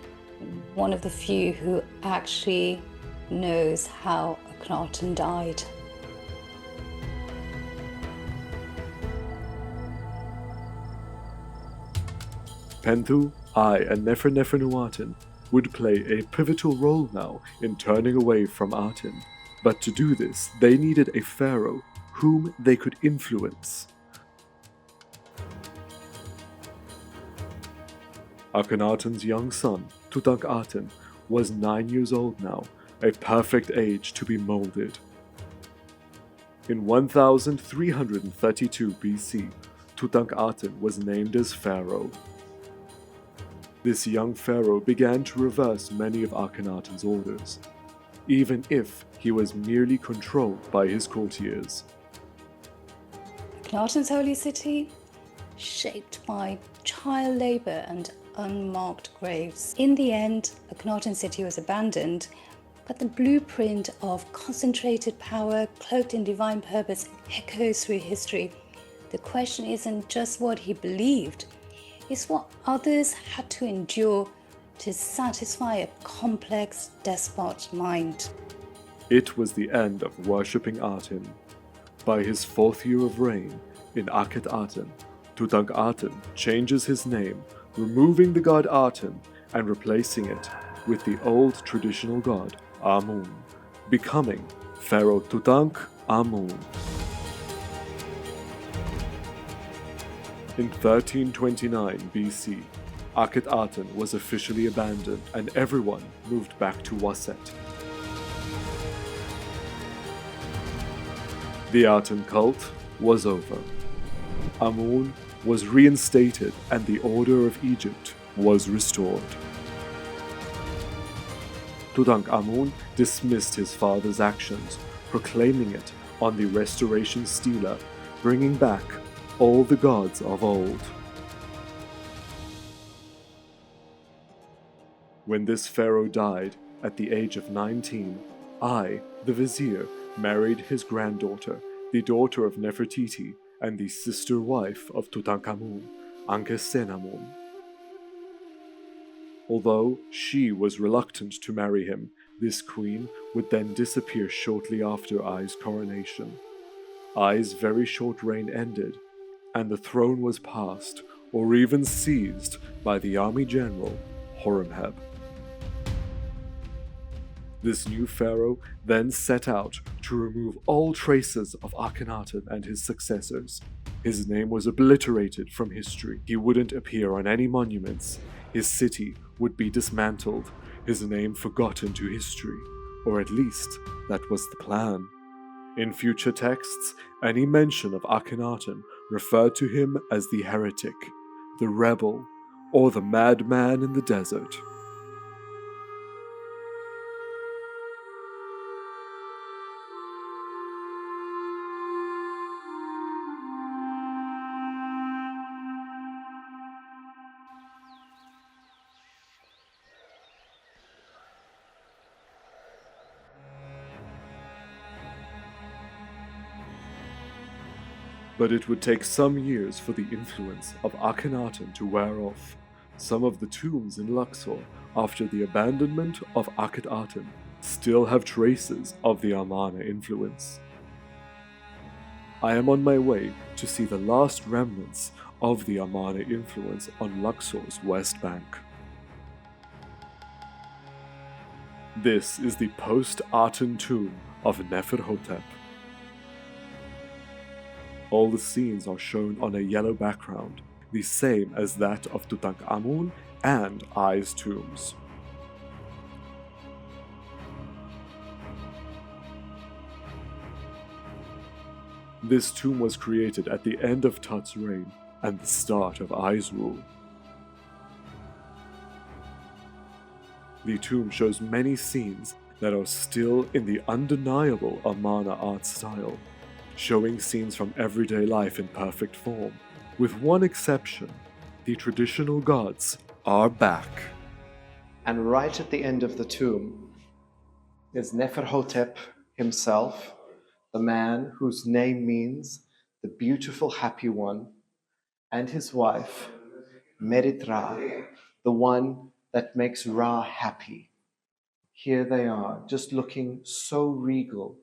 one of the few who actually knows how Akhenaten died. Pentu, and Nefertiti would play a pivotal role now in turning away from Aten. But to do this, they needed a pharaoh whom they could influence. Akhenaten's young son, Tutankhaten, was 9 years old now, a perfect age to be molded. In 1332 BC, Tutankhaten was named as pharaoh. This young pharaoh began to reverse many of Akhenaten's orders, even if he was merely controlled by his courtiers. Akhenaten's holy city, shaped by child labor and unmarked graves. In the end, Akhenaten's city was abandoned, but the blueprint of concentrated power cloaked in divine purpose echoes through history. The question isn't just what he believed, it's what others had to endure to satisfy a complex despot mind. It was the end of worshipping Aten. By his 4th year of reign in Akhenaten, Tutankhaten changes his name, removing the god Aten and replacing it with the old traditional god Amun, becoming Pharaoh Tutankhamun. In 1329 BC, Akhenaten was officially abandoned and everyone moved back to Woodside. The Aten cult was over. Amun was reinstated and the order of Egypt was restored. Tutankhamun dismissed his father's actions, proclaiming it on the restoration stela, bringing back all the gods of old. When this pharaoh died at the age of 19, I, the Vizier, married his granddaughter, the daughter of Nefertiti and the sister wife of Tutankhamun, Akhenaten. Although she was reluctant to marry him, this queen would then disappear shortly after Ai's coronation. Ai's very short reign ended, and the throne was passed, or even seized, by the army general Horemheb. This new pharaoh then set out to remove all traces of Akhenaten and his successors. His name was obliterated from history. He wouldn't appear on any monuments. His city would be dismantled, his name forgotten to history, or at least that was the plan. In future texts, any mention of Akhenaten referred to him as the heretic, the rebel, or the madman in the desert. But it would take some years for the influence of Akhenaten to wear off. Some of the tombs in Luxor, after the abandonment of Akhenaten, still have traces of the Amarna influence. I am on my way to see the last remnants of the Amarna influence on Luxor's West Bank. This is the post-Aten tomb of Neferhotep. All the scenes are shown on a yellow background, the same as that of Tutankhamun and I's tombs. This tomb was created at the end of Tut's reign and the start of I's rule. The tomb shows many scenes that are still in the undeniable Amarna art style, showing scenes from everyday life in perfect form. With one exception, the traditional gods are back. And right at the end of the tomb is Neferhotep himself, the man whose name means the beautiful happy one, and his wife, Merit Ra, the one that makes Ra happy. Here they are, just looking so regal.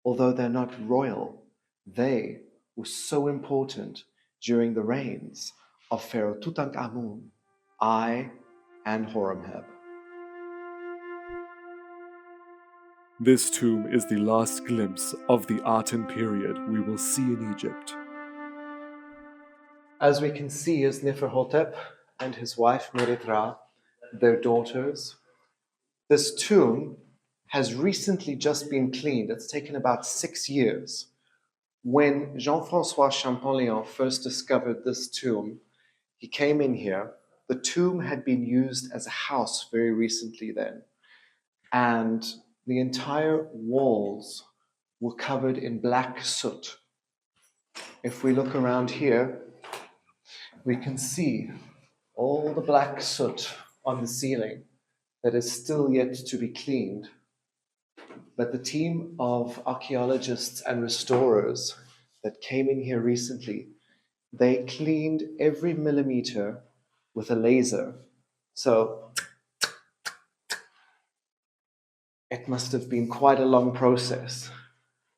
Although they're not royal, they were so important during the reigns of Pharaoh Tutankhamun, I, and Horemheb. This tomb is the last glimpse of the Aten period we will see in Egypt. As we can see, is Neferhotep and his wife Merit Ra, their daughters. This tomb has recently just been cleaned. It's taken about 6 years. When Jean-François Champollion first discovered this tomb, he came in here. The tomb had been used as a house very recently then, and the entire walls were covered in black soot. If we look around here, we can see all the black soot on the ceiling that is still yet to be cleaned. But the team of archaeologists and restorers that came in here recently, they cleaned every millimeter with a laser. So it must have been quite a long process,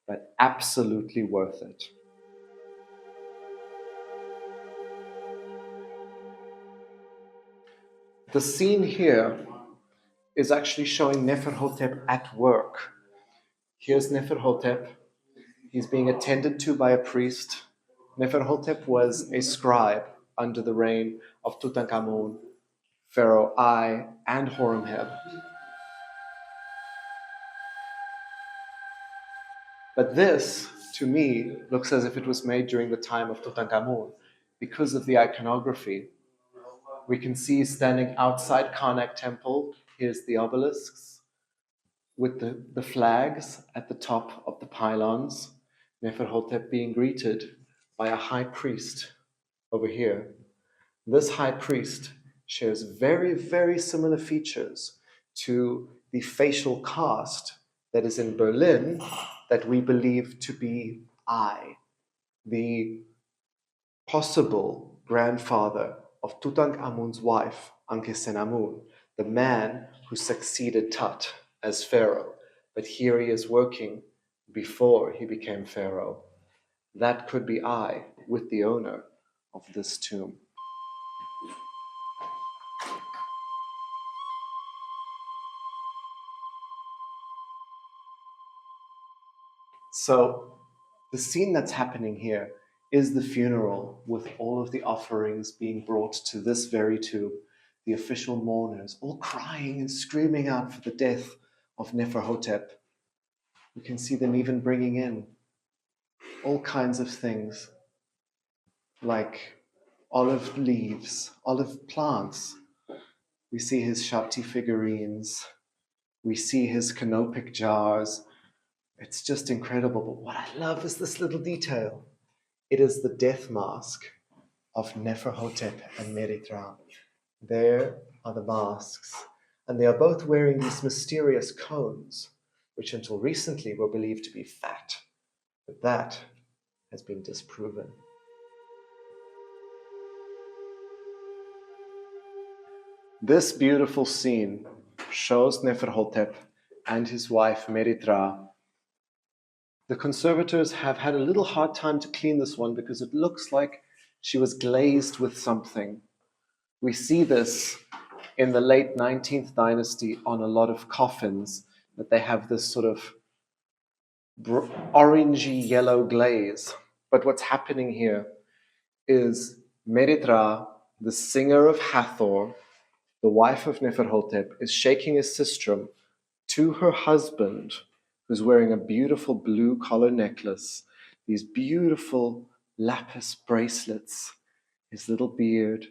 but absolutely worth it. The scene here is actually showing Neferhotep at work. Here's Neferhotep. He's being attended to by a priest. Neferhotep was a scribe under the reign of Tutankhamun, Pharaoh I, and Horemheb. But this, to me, looks as if it was made during the time of Tutankhamun because of the iconography. We can see standing outside Karnak Temple, here's the obelisks, with the flags at the top of the pylons, Neferhotep being greeted by a high priest over here. This high priest shares very, very similar features to the facial cast that is in Berlin that we believe to be I, the possible grandfather of Tutankhamun's wife, Ankhesenamun, the man who succeeded Tut as Pharaoh. But here he is working before he became Pharaoh. That could be I with the owner of this tomb. So the scene that's happening here is the funeral, with all of the offerings being brought to this very tomb, the official mourners all crying and screaming out for the death of Neferhotep. You can see them even bringing in all kinds of things like olive leaves, olive plants. We see his Shakti figurines. We see his canopic jars. It's just incredible. But what I love is this little detail. It is the death mask of Neferhotep and Merit Ra. There are the masks. And they are both wearing these mysterious cones, which until recently were believed to be fat. But that has been disproven. This beautiful scene shows Neferhotep and his wife Merit Ra. The conservators have had a little hard time to clean this one because it looks like she was glazed with something. We see this in the late 19th dynasty on a lot of coffins that they have this sort of orangey yellow glaze. But what's happening here is Meritra, the singer of Hathor, the wife of Neferhotep, is shaking a sistrum to her husband, who's wearing a beautiful blue collar necklace, these beautiful lapis bracelets, his little beard,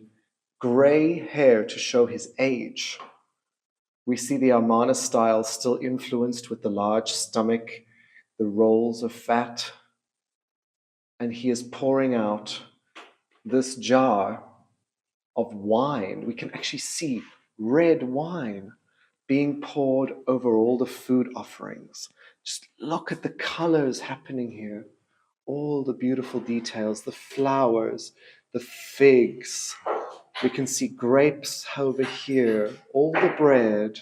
gray hair to show his age. We see the Amarna style still influenced with the large stomach, the rolls of fat, and he is pouring out this jar of wine. We can actually see red wine being poured over all the food offerings. Just look at the colors happening here. All the beautiful details, the flowers, the figs. We can see grapes over here, all the bread,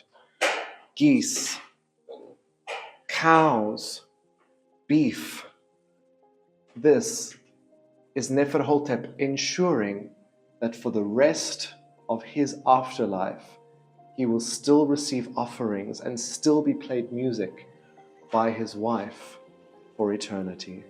geese, cows, beef. This is Neferhotep ensuring that for the rest of his afterlife, he will still receive offerings and still be played music by his wife for eternity.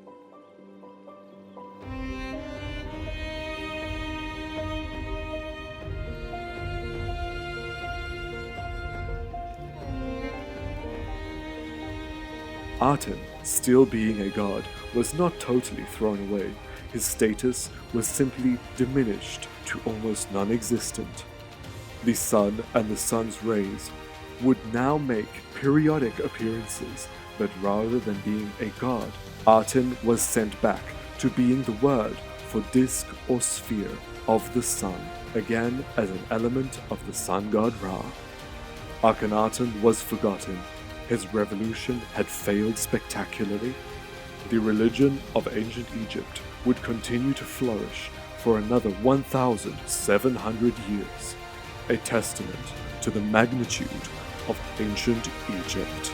Aten, still being a god, was not totally thrown away. His status was simply diminished to almost non-existent. The sun and the sun's rays would now make periodic appearances, but rather than being a god, Aten was sent back to being the word for disk or sphere of the sun, again as an element of the sun god Ra. Akhenaten was forgotten. His revolution had failed spectacularly. The religion of ancient Egypt would continue to flourish for another 1,700 years, a testament to the magnitude of ancient Egypt.